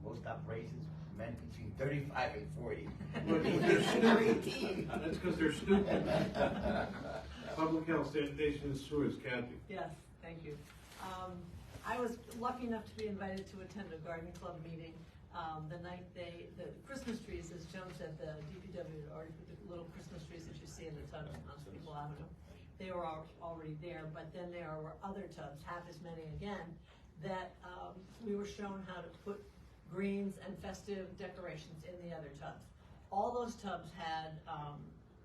most operations, men between 35 and 40. Well, they're stupid. That's because they're stupid. Public health, sanitation, and sewers, Kathy. Yes, thank you. I was lucky enough to be invited to attend a garden club meeting the night the Christmas trees, as Joan said, the DPW had already put the little Christmas trees that you see in the tub on Steeple Avenue. They were already there, but then there were other tubs, half as many again, that we were shown how to put greens and festive decorations in the other tubs. All those tubs had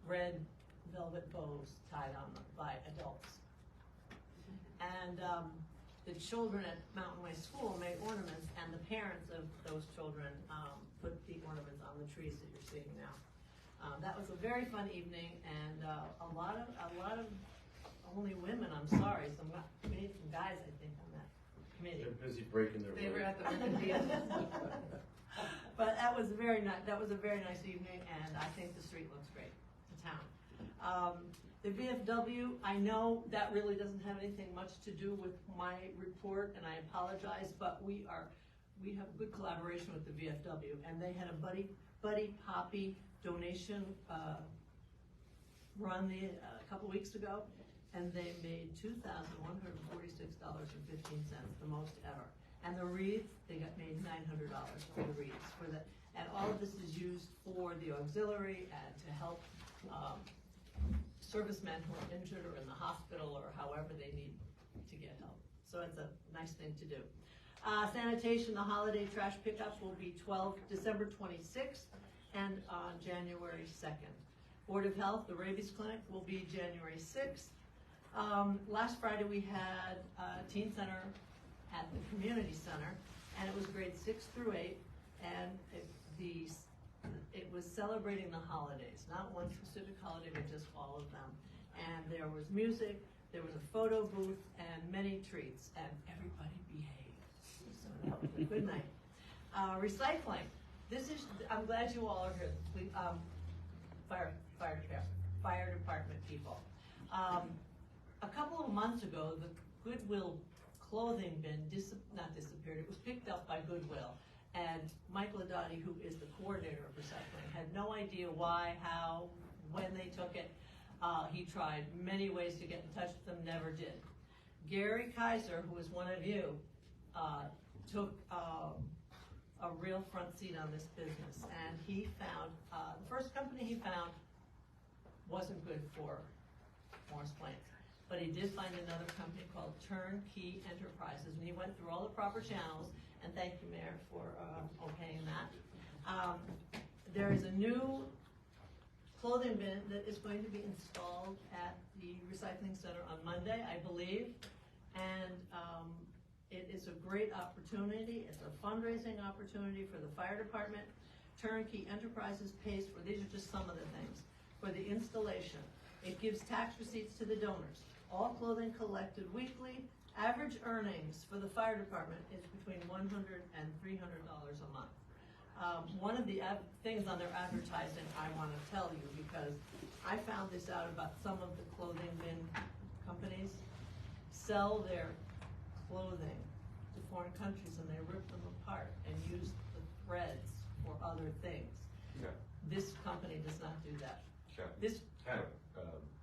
red velvet bows tied on them by adults. And the children at Mountain Way School made ornaments, and the parents of those children put the ornaments on the trees that you're seeing now. That was a very fun evening, and a lot of only women. I'm sorry, we need some guys, I think, on that committee. They're busy breaking their They were leg. at the Olympiad. But that was a very nice evening, and I think the street looks great, the town. The VFW, I know that really doesn't have anything much to do with my report, and I apologize, but we have good collaboration with the VFW, and they had a Buddy Poppy donation run a couple weeks ago, and they made $2,146.15, the most ever. And the wreaths, they made $900 for the wreaths for that. And all of this is used for the auxiliary and to help servicemen who are injured or in the hospital or however they need to get help. So it's a nice thing to do. Sanitation, the holiday trash pickups will be December 26th and on January 2nd. Board of Health, the rabies clinic will be January 6th. Last Friday we had a teen center at the community center, and it was grades 6 through 8, and it was celebrating the holidays, not one specific holiday, but just all of them. And there was music, there was a photo booth, and many treats, and everybody behaved. So that was a good night. Recycling. I'm glad you all are here. Fire department people. A couple of months ago, the Goodwill clothing bin not disappeared. It was picked up by Goodwill. And Mike Ladotti, who is the coordinator of recycling, had no idea why, how, when they took it. He tried many ways to get in touch with them, never did. Gary Kaiser, who is one of you, took a real front seat on this business. And he found, the first company he found wasn't good for Morris Plains. But he did find another company called Turnkey Enterprises, and he went through all the proper channels, and thank you, Mayor, for okaying that. There is a new clothing bin that is going to be installed at the recycling center on Monday, I believe, and It is a great opportunity. It's a fundraising opportunity for the fire department. Turnkey Enterprises pays for, these are just some of the things, for the installation. It gives tax receipts to the donors. All clothing collected weekly. Average earnings for the fire department is between $100 and $300 a month. One of the things on their advertising I want to tell you, because I found this out about some of the clothing bin companies sell their clothing to foreign countries and they rip them apart and use the threads for other things. Yeah. This company does not do that. Okay. This,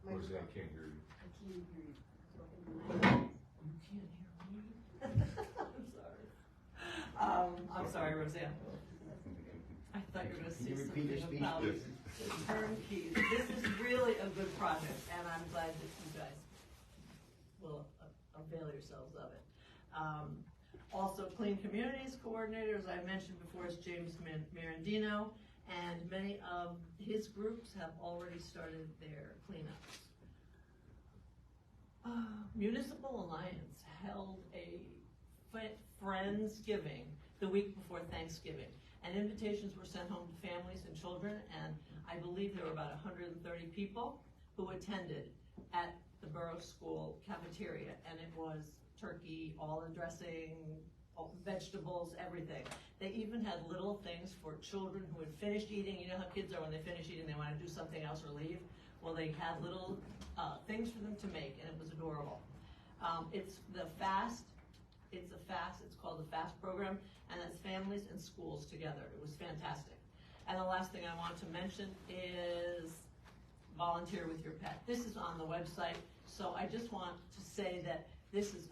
Roseanne can't hear you. I can't hear you. you can't hear me? I'm sorry, Roseanne. I thought you were gonna Can say you repeat your something speech? about turnkeys. This is really a good project, and I'm glad that you guys will avail yourselves of it. Also, Clean Communities Coordinator, as I mentioned before, is James Marandino, and many of his groups have already started their cleanups. Municipal Alliance held a Friendsgiving the week before Thanksgiving, and invitations were sent home to families and children, and I believe there were about 130 people who attended at the Borough School cafeteria, and it was turkey, olive dressing, vegetables, everything. They even had little things for children who had finished eating. You know how kids are when they finish eating, they want to do something else or leave? Well, they had little things for them to make, and it was adorable. It's called the FAST program, and it's families and schools together. It was fantastic. And the last thing I want to mention is volunteer with your pet. This is on the website, so I just want to say that this is,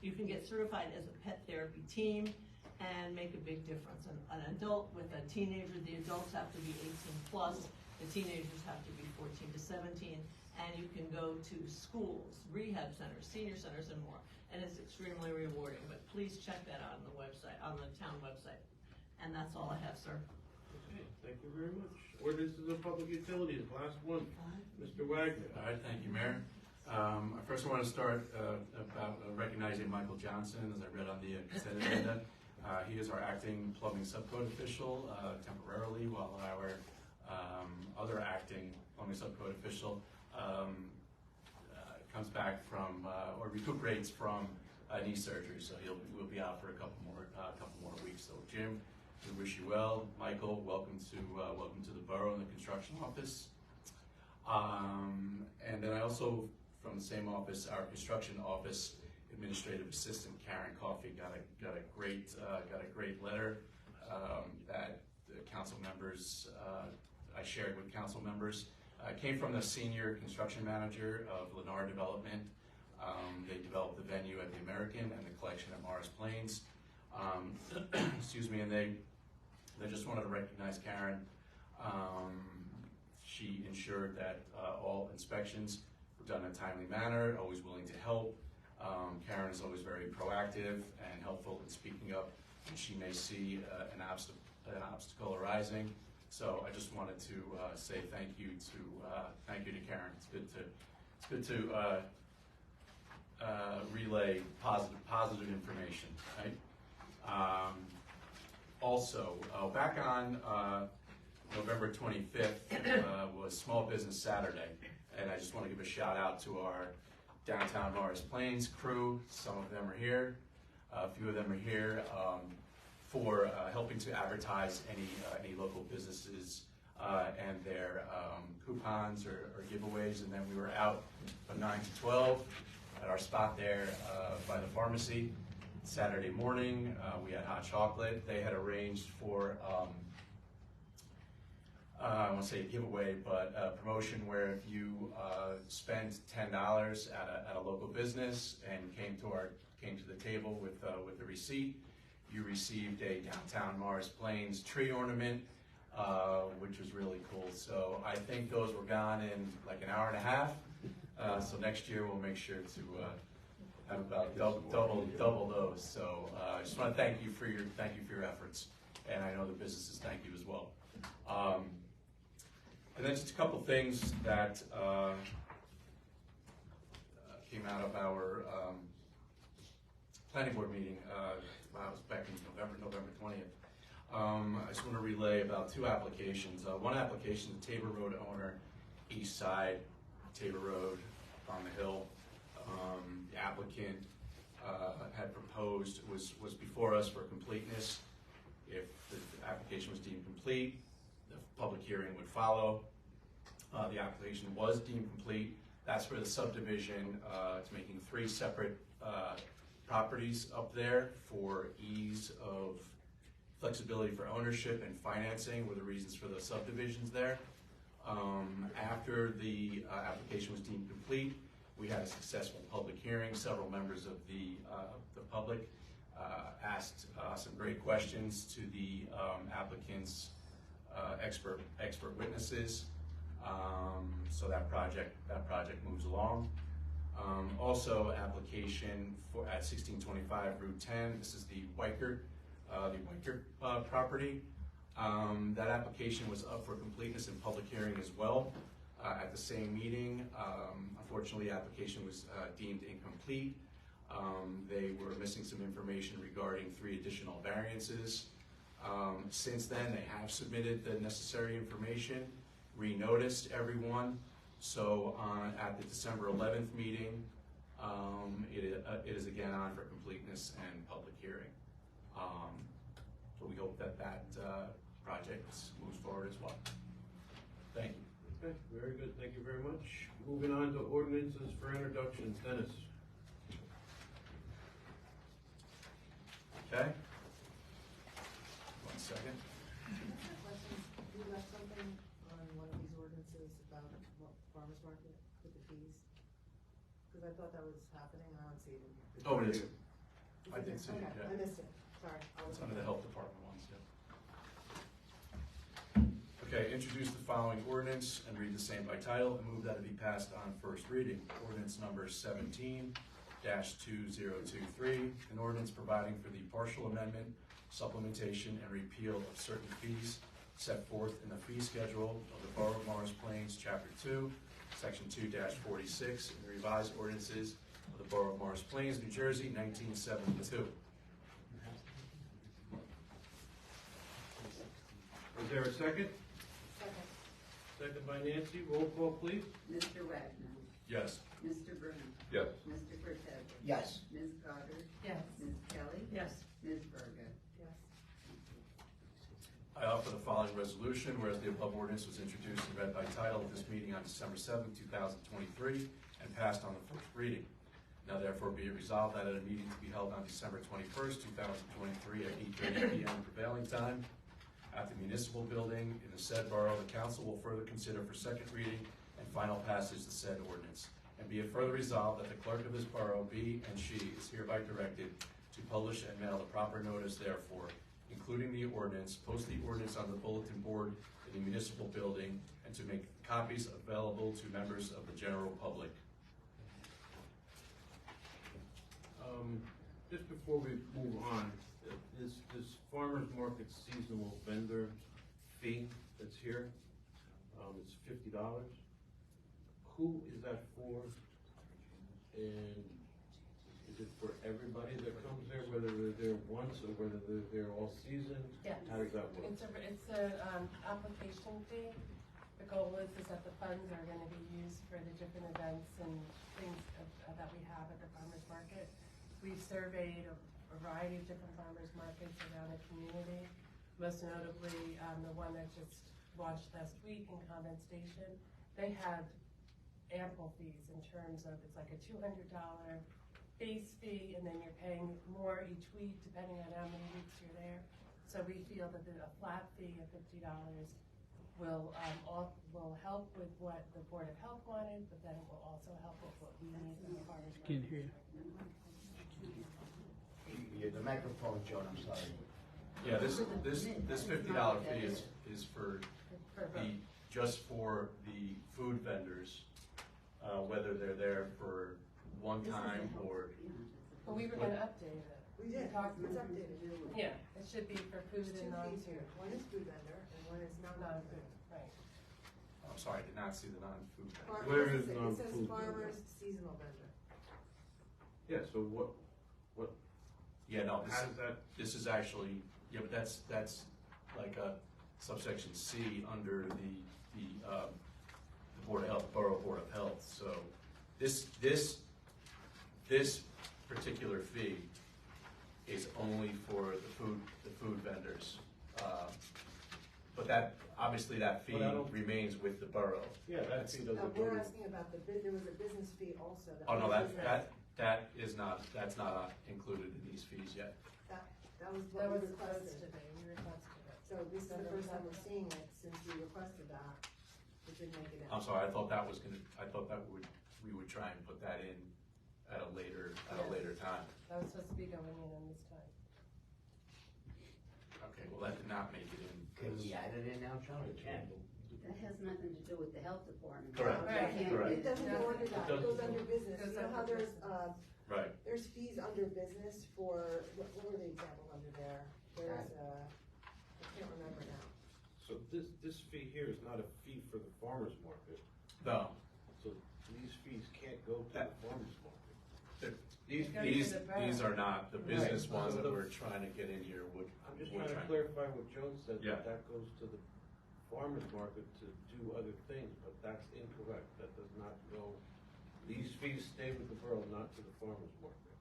you can get certified as a pet therapy team and make a big difference. An adult with a teenager, the adults have to be 18 plus, the teenagers have to be 14 to 17, and you can go to schools, rehab centers, senior centers, and more. And it's extremely rewarding, but please check that out on the website, on the town website. And that's all I have, sir. Okay, thank you very much. Ordinances of public utilities, last one. Mr. Wagner. All right, thank you, Mayor. First I want to start about recognizing Michael Johnson, as I read on the consent agenda. He is our acting plumbing subcode official temporarily, while our other acting plumbing subcode official comes back from or recuperates from knee surgery, so we'll be out for a couple more weeks. So Jim, we wish you well. Michael, welcome to the borough and the construction office. And then I also, from the same office, our construction office administrative assistant Karen Coffey got a great letter that the council members I shared with council members. It came from the senior construction manager of Lennar Development. They developed the venue at the American and the collection at Morris Plains. Excuse me, and they just wanted to recognize Karen. She ensured that all inspections were done in a timely manner, always willing to help. Karen is always very proactive and helpful in speaking up when she may see an obstacle arising. So I just wanted to say thank you to Karen. It's good to relay positive information, right? Also, back on November 25th was Small Business Saturday, and I just want to give a shout out to our downtown Morris Plains crew. Some of them are here, a few of them are here for helping to advertise any local businesses and their coupons or giveaways. And then we were out from 9 to 12 at our spot there by the pharmacy. Saturday morning, we had hot chocolate. They had arranged for, I won't say a giveaway, but a promotion where if you spent $10 at a local business and came to the table with the receipt, you received a downtown Morris Plains tree ornament, which was really cool. So I think those were gone in like an hour and a half. So next year we'll make sure to have about double those. So I just want to thank you for your efforts, and I know the businesses thank you as well. And then just a couple things that came out of our planning board meeting, wow, it was back in November 20th. I just want to relay about two applications. One application, the Tabor Road owner, east side, Tabor Road on the hill. The applicant had proposed, was before us for completeness. If the application was deemed complete, the public hearing would follow. The application was deemed complete. That's for the subdivision. It's making 3 separate properties up there for ease of flexibility for ownership and financing were the reasons for the subdivisions there. After the application was deemed complete, we had a successful public hearing. Several members of the public asked some great questions to the applicant's expert witnesses. So that project moves along. Also, application at 1625 Route 10. This is the Weicker property. That application was up for completeness and public hearing as well at the same meeting. Unfortunately, the application was deemed incomplete. They were missing some information regarding 3 additional variances. Since then, they have submitted the necessary information, re-noticed everyone. So at the December 11th meeting, it is again on for completeness and public hearing. So we hope that project moves forward as well. Thank you. Okay, very good, thank you very much. Moving on to ordinances for introduction. Dennis. Okay. 1 second. Questions? You left something on one of these ordinances about farmer's market with the fees? Because I thought that was happening, I don't see it in here. Oh, it is. Is I it did there? see it, Okay, yeah. I missed it, sorry. It's under the health department ones, yeah. Okay, introduce the following ordinance and read the same by title and move that it be passed on first reading. Ordinance number 17-2023, an ordinance providing for the partial amendment, supplementation, and repeal of certain fees set forth in the fee schedule of the Borough of Morris Plains, Chapter 2, Section 2-46, and the revised ordinances of the Borough of Morris Plains, New Jersey, 1972. Is there a second? Second. Second by Nancy, roll call please. Mr. Wagner. Yes. Mr. Bruno. Yes. Mr. Cortez. Yes. Ms. Goddard. Yes. Ms. Kelly. Yes. Ms. Berger. Yes. I offer the following resolution, whereas the above ordinance was introduced and read by title at this meeting on December 7th, 2023, and passed on the first reading. Now therefore be it resolved that at a meeting to be held on December 21st, 2023 at 8:30 p.m. prevailing time at the municipal building in the said borough, the council will further consider for second reading and final passage the said ordinance. And be it further resolved that the clerk of this borough be and she is hereby directed to publish and mail the proper notice therefore, including the ordinance, post the ordinance on the bulletin board in the municipal building, and to make copies available to members of the general public. Just before we move on, this farmer's market seasonal vendor fee that's here, it's $50. Who is that for? And is it for everybody that comes there, whether they're there once or whether they're there all season? Yes. How does that work? It's a application fee. The goal is that the funds are gonna be used for the different events and things that we have at the farmer's market. We've surveyed a variety of different farmers markets around the community, most notably the one that just launched last week in Convent Station. They have ample fees in terms of, it's like a $200 base fee, and then you're paying more each week depending on how many weeks you're there. So we feel that a flat fee of $50 will help with what the Board of Health wanted, but then it will also help with what we need from the farmers market. Can't hear you. The microphone, Joan, I'm sorry. Yeah, this $50 fee is for just for the food vendors, whether they're there for one time or. Well, we were gonna update it. We did, talked- it's updated. Yeah, it should be for food There's and 2 fees non-food. here, one is food vendor and one is non-food. Non-food, right. I'm sorry, I did not see the non-food. Farmers, Where is it says non-food farmers seasonal vendor. Yeah, so what Yeah, no, How does that, this is actually, yeah, but that's like a subsection C under the Board of Health, Borough Board of Health, so this particular fee is only for the food vendors. But that, obviously that fee But I don't- remains with the borough. yeah, that fee doesn't go We're to. asking about there was a business fee also. Oh, no, was that's not included in these fees yet. That was That what was we supposed requested. to be, we requested it. So this is the first time we're seeing it since we requested that. It didn't make it in. I'm sorry, I thought that we would try and put that in at a later time. That was supposed to be going in this time. Okay, well, that did not make it in. Can we add it in now, John? It can. That has nothing to do with the health department. Correct. Right. It doesn't go under that, it goes under business. Goes You know how under there's, Right. there's fees under business for, what were the examples under there? There's, I can't remember now. So this fee here is not a fee for the farmer's market, No, so these fees can't go to the farmer's market. these It goes to the borough. these are not, the business Right. ones So that the- we're trying to get in here would. I'm just we're trying to clarify what Joan said, Yeah. that goes to the farmer's market to do other things, but that's incorrect. That does not go, these fees stay with the borough, not to the farmer's market.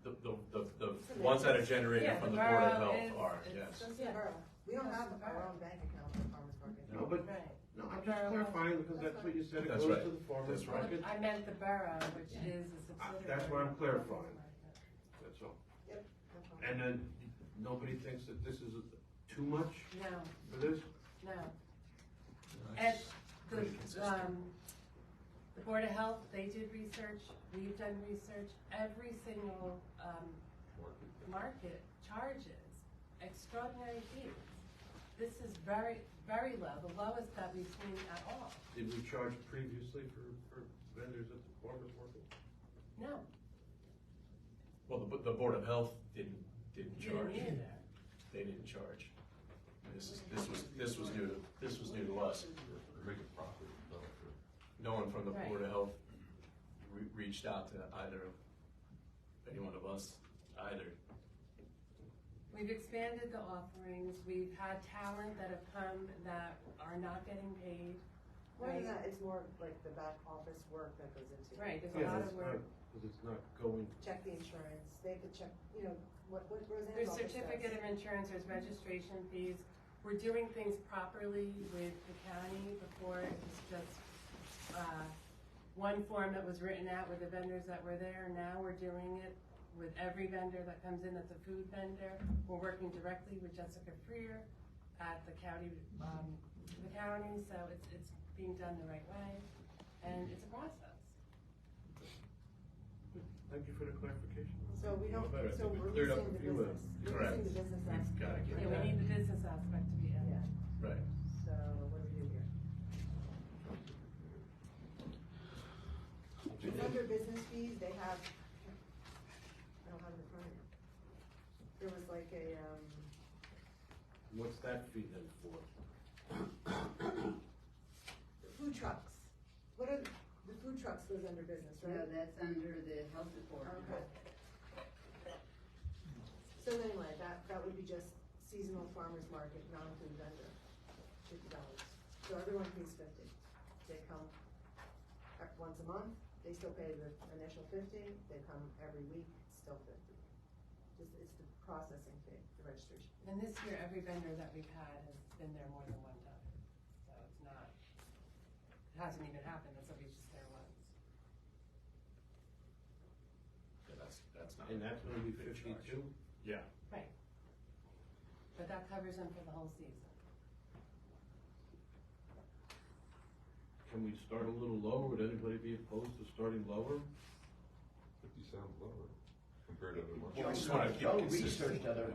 The ones that are generated Yeah, from the the Board of borough Health is- are, it's yes. Just the borough. We don't have our own bank account for farmers market. No, but, Right. no, I'm The just borough- clarifying because that's what you said, it That's goes right. to the farmer's That's right. market. I meant the borough, which is a subsidiary. That's what I'm of the clarifying. market. That's all. Yep. no problem. And then, nobody thinks that this is too much No, for this? no. And That's pretty consistent. the Board of Health, they did research, we've done research, every single, market charges extraordinary fees. This is very, very low, the lowest that we've seen at all. Did we charge previously for vendors at the farmer's market? No, Well, the Board of Health didn't didn't charge. either. They didn't charge. This was new to us. Or make a profit, developer. No one from the Right. Board of Health reached out to any one of us either. We've expanded the offerings, we've had talent that have come that are not getting paid. More than Right. that, it's more like the back office work that goes into it. Right, there's a Yeah, lot that's of work. because it's not going, Check the insurance, they have to check, what Roseanne's There's office does. certificate of insurance, there's registration fees. We're doing things properly with the county. Before it was just, one form that was written out with the vendors that were there. Now we're doing it with every vendor that comes in that's a food vendor. We're working directly with Jessica Freer at the county, so it's being done the right way, and it's a process. thank you for the clarification. So we don't, Better. I so think we're we cleared up missing the a few, business, we're Correct. missing the business We've aspect. gotta get Yeah, we need the business aspect to be in. Yeah, Right. so what do we do here? It's under business fees, they have, I don't have it in front of me. There was like a, What's that fee then for? the food trucks. What are, the food trucks goes under business, No, right? that's under the health department. Okay. So anyway, that would be just seasonal farmer's market, non-food vendor, $50. So everyone pays 50. They come once a month, they still pay the initial 50, they come every week, it's still 50. It's the processing fee, the registration. And this year, every vendor that we've had has been there more than one time. So it's not, it hasn't even happened that somebody's just there once. Yeah, that's not. And that's gonna be a big charge. 52? Yeah. Right. But that covers them for the whole season. Can we start a little lower? Would anybody be opposed to starting lower? 50 sounds lower compared to other ones. Well, we just wanna keep Joe it consistent. researched other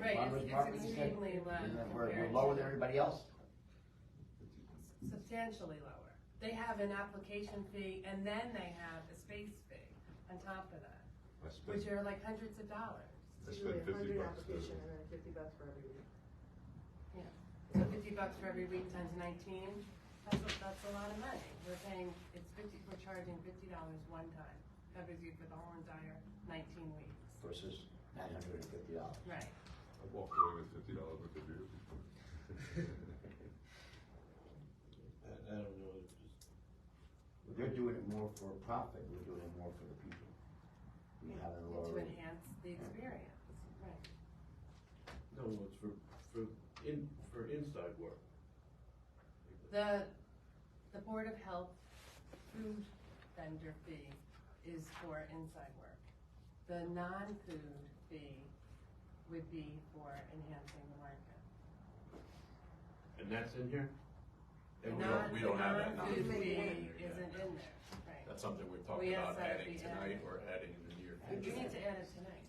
Right, farmers it's markets, and said, extremely low we're compared lower to- than everybody else. Substantially lower. They have an application fee and then they have a space fee on top of that, I spent, which are like hundreds of dollars. I It's usually spent 50 $100 bucks. application and then $50 for every week. Yeah. So $50 for every week times 19, that's a lot of money. We're paying, we're charging $50 one time. Covers you for the whole entire 19 weeks. Versus $950. Right. I walked away with $50 worth of beer before. I don't know, it's just, They're doing it more for profit, we're doing it more for the people. We have a To lower. enhance the experience, right. no, it's for inside work. The Board of Health food vendor fee is for inside work. The non-food fee would be for enhancing the market. And that's in here? And we don't have that The non-food non-food fee in there yet. isn't in there, right. That's something we've talked We about asked that adding be tonight added. or adding in the near We future. need to add it tonight.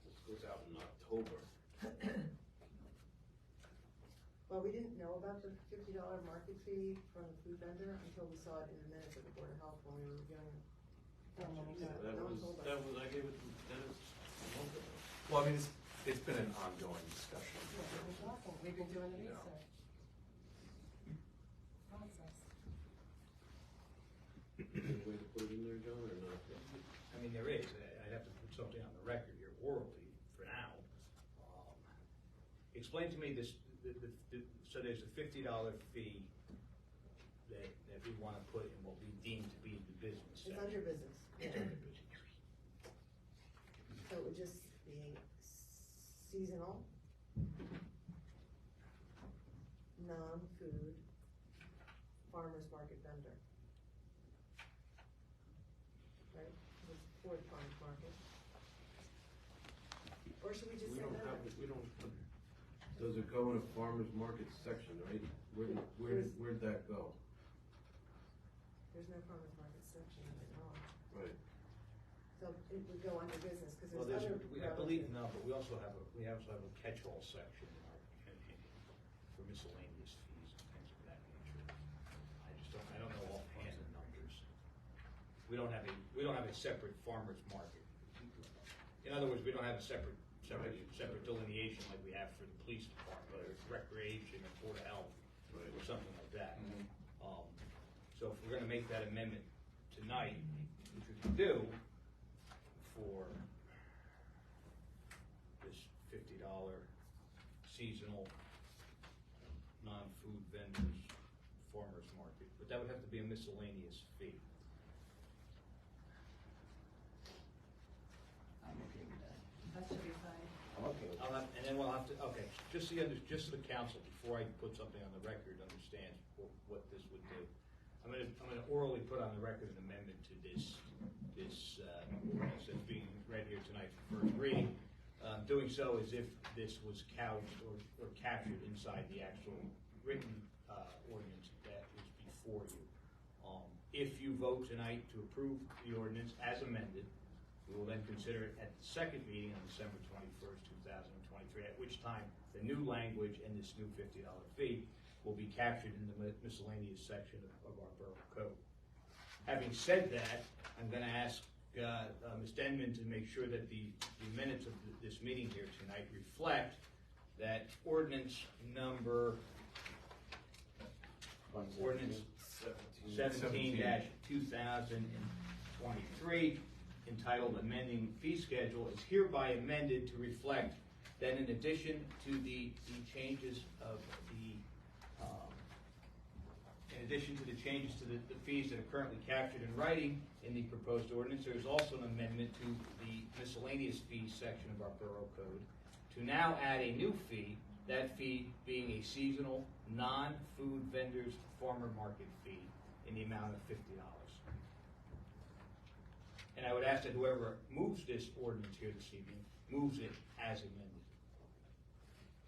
This goes out in October. Well, we didn't know about the $50 market fee from the food vendor until we saw it in the minutes of the Board of Health when we were reviewing it. That No one was, told us. I gave it to Dennis a month ago. Well, I mean, it's been an ongoing discussion. Yeah, we're talking, we've been doing the You know. research. Process. Is there a way to put it in there, John, or not? I mean, there is, I'd have to put something on the record here orally for now. Explain to me this, so there's a $50 fee that we wanna put in what we deem to be the business It's section. under business. It's under business. So it would just be seasonal, non-food, farmer's market vendor. Right? It's for the farmer's market. Or should we just We say don't vendor? have, we don't, does it go in a farmer's market section, right? Where'd that go? There's no farmer's market section of it at all. Right. So it would go under business, cause Well, there's other. I believe, relative- no, but we also have a catch-all section in our, for miscellaneous fees and things of that nature. I don't know offhand the numbers. We don't have a separate farmer's market. In other words, we don't have a separate delineation like we have for the police department, or recreation, or Board of Health, or something like that. So if we're gonna make that amendment tonight, which we can do, for this $50 seasonal non-food vendors farmer's market, but that would have to be a miscellaneous fee. I'm okay with that. That should be fine. I'm okay with that. And then we'll have to, okay, just so the council, before I put something on the record, understands what this would do. I'm gonna orally put on the record an amendment to this ordinance that's being read here tonight for first reading. Doing so as if this was couched or captured inside the actual written ordinance that is before you. If you vote tonight to approve the ordinance as amended, we will then consider it at the second meeting on December 21st, 2023, at which time the new language and this new $50 fee will be captured in the miscellaneous section of our borough code. Having said that, I'm going to ask Ms. Denman to make sure that the minutes of this meeting here tonight reflect that ordinance number 17-2023, entitled Amending Fee Schedule, is hereby amended to reflect that in addition to the changes of the fees that are currently captured in writing in the proposed ordinance, there is also an amendment to the miscellaneous fees section of our borough code to now add a new fee, that fee being a seasonal, non-food vendors farmer market fee in the amount of $50. And I would ask that whoever moves this ordinance here this evening, moves it as amended.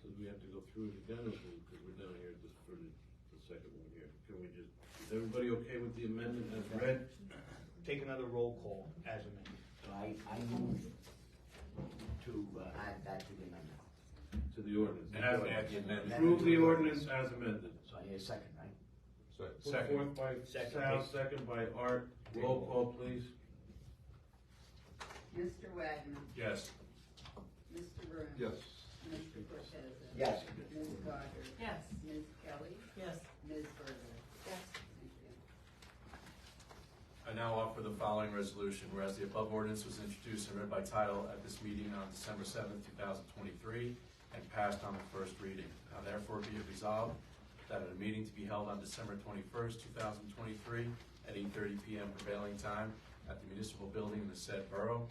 So do we have to go through it again, because we're down here just for the second one here? Can we just, is everybody okay with the amendment as read? Take another roll call as amended. So I move to add that to the amendment. To the ordinance. Add the amendment. Approve the ordinance as amended. So I need a second, right? Put forth by Sal, second by Art. Roll call, please. Mr. Wagner, Yes. Mr. Broom. Yes. Mr. Cortez. Yes. Ms. Gardner. Yes. Ms. Kelly. Yes. Ms. Berger. following resolution, whereas the above ordinance was introduced and read by title at this meeting on December 7th, 2023, and passed on the first reading. Now therefore be it resolved that at a meeting to be held on December 21st, 2023, at 8:30 p.m. prevailing time at the municipal building in the said borough,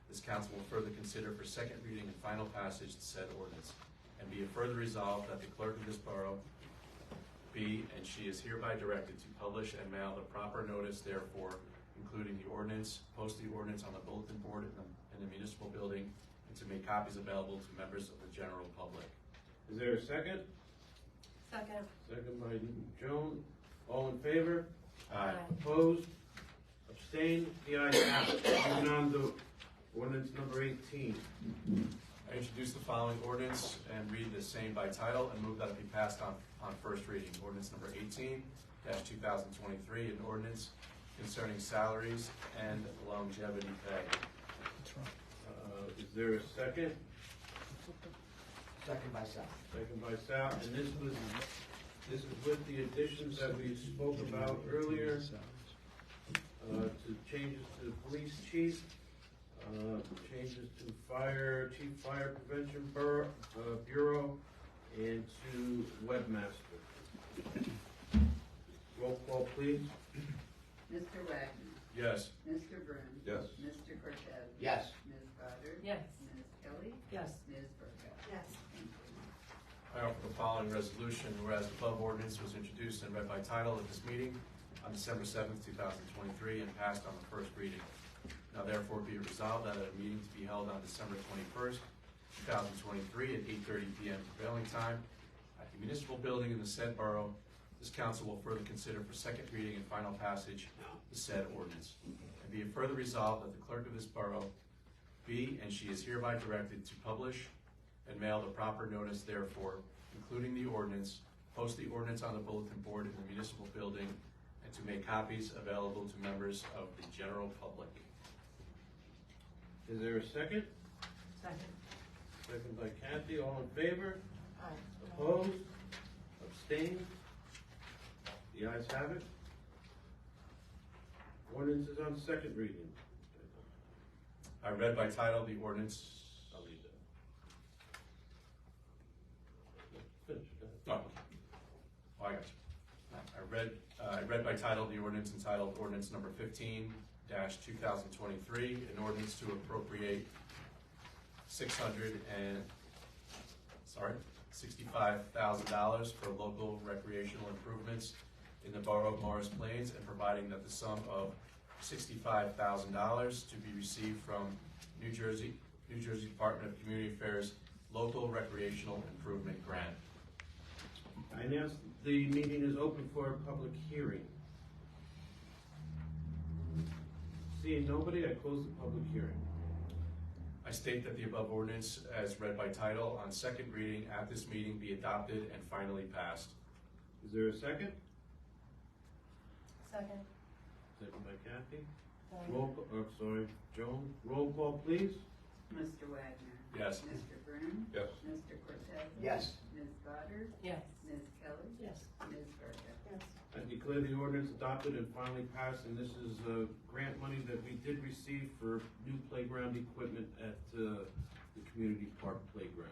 this council will further consider for second reading and final passage the said ordinance. And be it further resolved that the clerk of this borough be, and she is hereby directed to publish and mail the proper notice therefore, including the ordinance, post the ordinance on the bulletin board in the municipal building, and to make copies available to members of the general public. Is there a second? Second. Second by Joan. All in favor? Aye. Opposed? Abstained? The ayes have it. Moving on to ordinance number 18. I introduce the following ordinance and read the same by title and move that it be passed on first reading. Ordinance number 18-2023, an ordinance concerning salaries and longevity pay. Is there a second? Second by Sal. Second by Sal, and this is with the additions that we spoke about earlier, to changes to the police chief, changes to chief fire prevention bureau, and to webmaster. Roll call, please. Mr. Wagner. Yes. Mr. Broom. Yes. Mr. Cortez. Yes. Ms. Goddard. Yes. Ms. Kelly. Yes. Ms. Burka. Yes. Thank you. I offer the following resolution, whereas the above ordinance was introduced and read by title at this meeting on December 7th, 2023, and passed on the first reading. Now therefore be it resolved that at a meeting to be held on December 21st, 2023 at 8:30 p.m. prevailing time at the municipal building in the said borough, this council will further consider for second reading and final passage the said ordinance. And be it further resolved that the clerk of this borough be, and she is hereby directed to publish and mail the proper notice therefore, including the ordinance, post the ordinance on the bulletin board in the municipal building, and to make copies available to members of the general public. Is there a second? Second. Second by Kathy, all in favor? Aye. Opposed? Abstained? The ayes have it. Ordinance is on second reading. I read by title the ordinance. I'll leave that. Finish, go ahead. Oh, I got you. I read by title the ordinance entitled Ordinance Number 15-2023, an ordinance to appropriate $65,000 for local recreational improvements in the borough of Morris Plains, and providing that the sum of $65,000 to be received from New Jersey Department of Community Affairs Local Recreational Improvement Grant. I announce the meeting is open for a public hearing. Seeing nobody, I close the public hearing. I state that the above ordinance, as read by title on second reading at this meeting, be adopted and finally passed. Is there a second? Second. Second by Kathy. Joan. Roll call, please. Mr. Wagner. Yes. Mr. Broom. Yes. Mr. Cortez. Yes. Ms. Goddard. Yes. Ms. Kelly. Yes. Ms. Burka. Yes. I declare the ordinance adopted and finally passed, and this is grant money that we did receive for new playground equipment at the community park playground.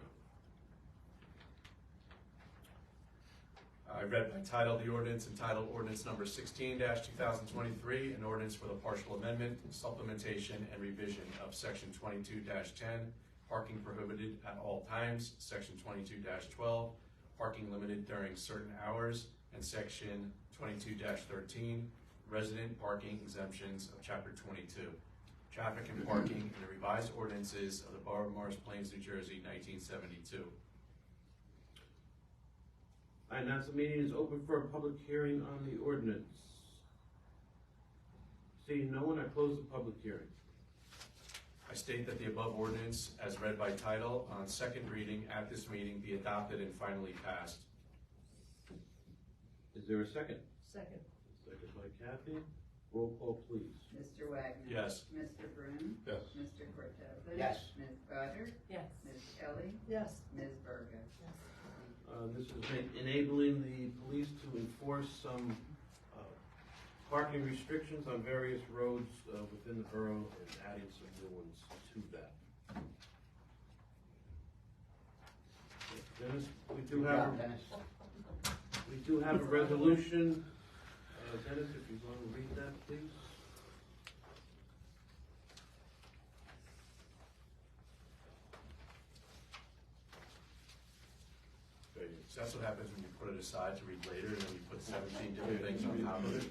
I read by title the ordinance entitled Ordinance Number 16-2023, an ordinance for the partial amendment, supplementation, and revision of Section 22-10, parking prohibited at all times, Section 22-12, parking limited during certain hours, and Section 22-13, resident parking exemptions of Chapter 22, traffic and parking in the revised ordinances of the Borough of Morris Plains, New Jersey, 1972. I announce the meeting is open for a public hearing on the ordinance. Seeing no one, I close the public hearing. I state that the above ordinance, as read by title on second reading at this meeting, be adopted and finally passed. Is there a second? Second. Second by Kathy. Roll call, please. Mr. Wagner. Yes. Mr. Broom. Yes. Mr. Cortez. Yes. Ms. Goddard. Yes. Ms. Kelly. Yes. Ms. Burka. Yes. This is enabling the police to enforce some parking restrictions on various roads within the borough and adding some new ones to that. Dennis, we do have, Dennis. we do have a resolution. Dennis, if you want to read that, please. So that's what happens when you put it aside to read later, and then you put 17 different things on top of it.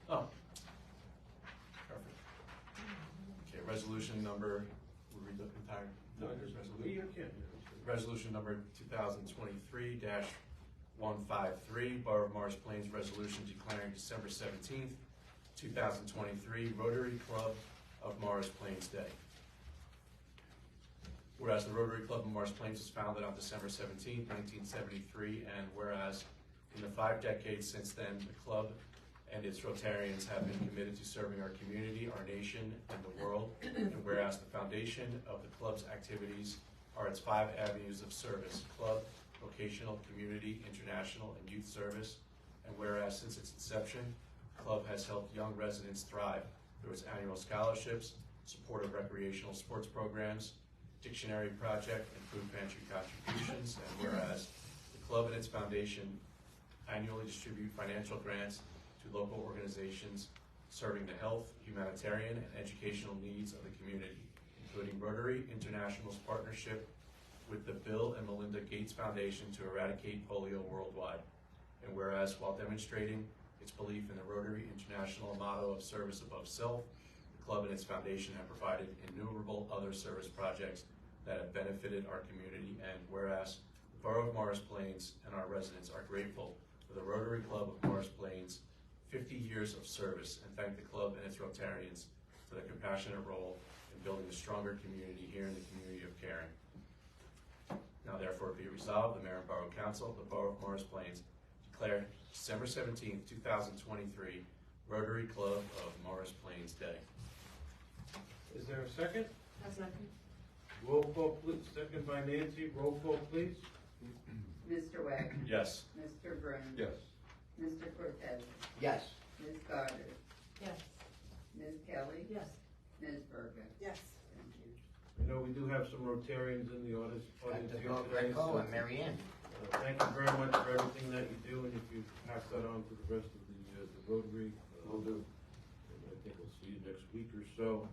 Oh. Perfect. Okay, resolution number, we'll read the entire, resolution number 2023-153, Borough of Morris Plains resolution declaring December 17th, 2023 Rotary Club of Morris Plains Day. Whereas the Rotary Club of Morris Plains was founded on December 17, 1973, and whereas in the 5 decades since then, the club and its Rotarians have been committed to serving our community, our nation, and the world, and whereas the foundation of the club's activities are its 5 avenues of service: club, vocational, community, international, and youth service, and whereas since its inception, the club has helped young residents thrive through its annual scholarships, support of recreational sports programs, dictionary project, and food pantry contributions, and whereas the club and its foundation annually distribute financial grants to local organizations serving the health, humanitarian, and educational needs of the community, including Rotary International's partnership with the Bill and Melinda Gates Foundation to eradicate polio worldwide. And whereas while demonstrating its belief in the Rotary International motto of service above self, the club and its foundation have provided innumerable other service projects that have benefited our community. And whereas the Borough of Morris Plains and our residents are grateful for the Rotary Club of Morris Plains' 50 years of service, and thank the club and its Rotarians for their compassionate role in building a stronger community here in the community of caring. Now therefore be it resolved, the Mayor and Borough Council of the Borough of Morris Plains declare December 17th, 2023 Rotary Club of Morris Plains Day. Is there a second? A second. Roll call, please. Second by Nancy. Roll call, please. Mr. Wagner. Yes. Mr. Brown. Yes. Mr. Cortez. Yes. Ms. Goddard. Yes. Ms. Kelly. Yes. Ms. Berger. Yes. Thank you. I know we do have some Rotarians in the audience here today. Greko so, and Mary Ann. thank you very much for everything that you do, and if you pass that on to the rest of the Rotary, Will do. and I think we'll see you next week or so.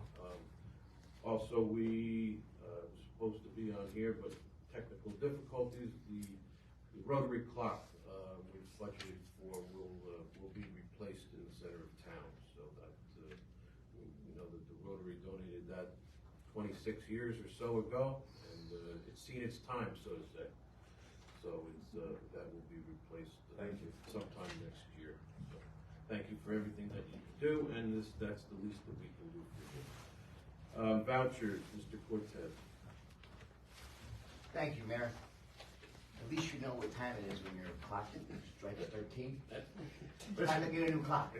Also, we were supposed to be on here, but technical difficulties. The Rotary clock we budgeted for will be replaced in the center of town, so that we know that the Rotary donated that 26 years or so ago, and it's seen its time, so to say. So it's that will be replaced. Thank you. Sometime next year. So, thank you for everything that you do, and that's the least that we can do for you. Vouchers, Mr. Cortez. Thank you, Mayor. At least you know what time it is when your clock strikes 13. Time to get a new clock.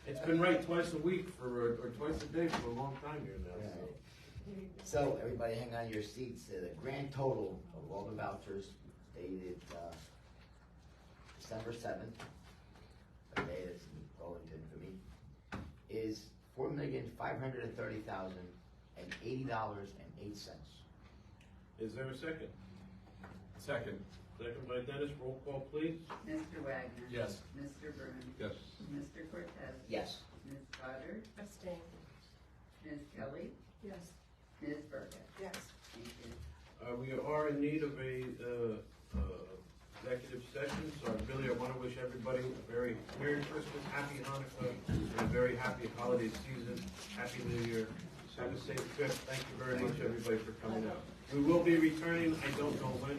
It's been right twice a week or twice a day for a long time here now. So everybody hang on to your seats. The grand total of all the vouchers dated December 7th, a day that's going to infamy, is $4,530,080.08. Is there a second? Second. Second by Dennis. Roll call, please. Mr. Wagner. Yes. Mr. Brown. Yes. Mr. Cortez. Yes. Ms. Goddard. Abstain. Ms. Kelly. Yes. Ms. Berger. Yes. Thank you. We are in need of a executive session, so I want to wish everybody a very Merry Christmas, Happy Hanukkah, and a very happy holiday season. Happy New Year. Have a safe trip. Thank you very much, everybody, for coming out. We will be returning, I don't know when,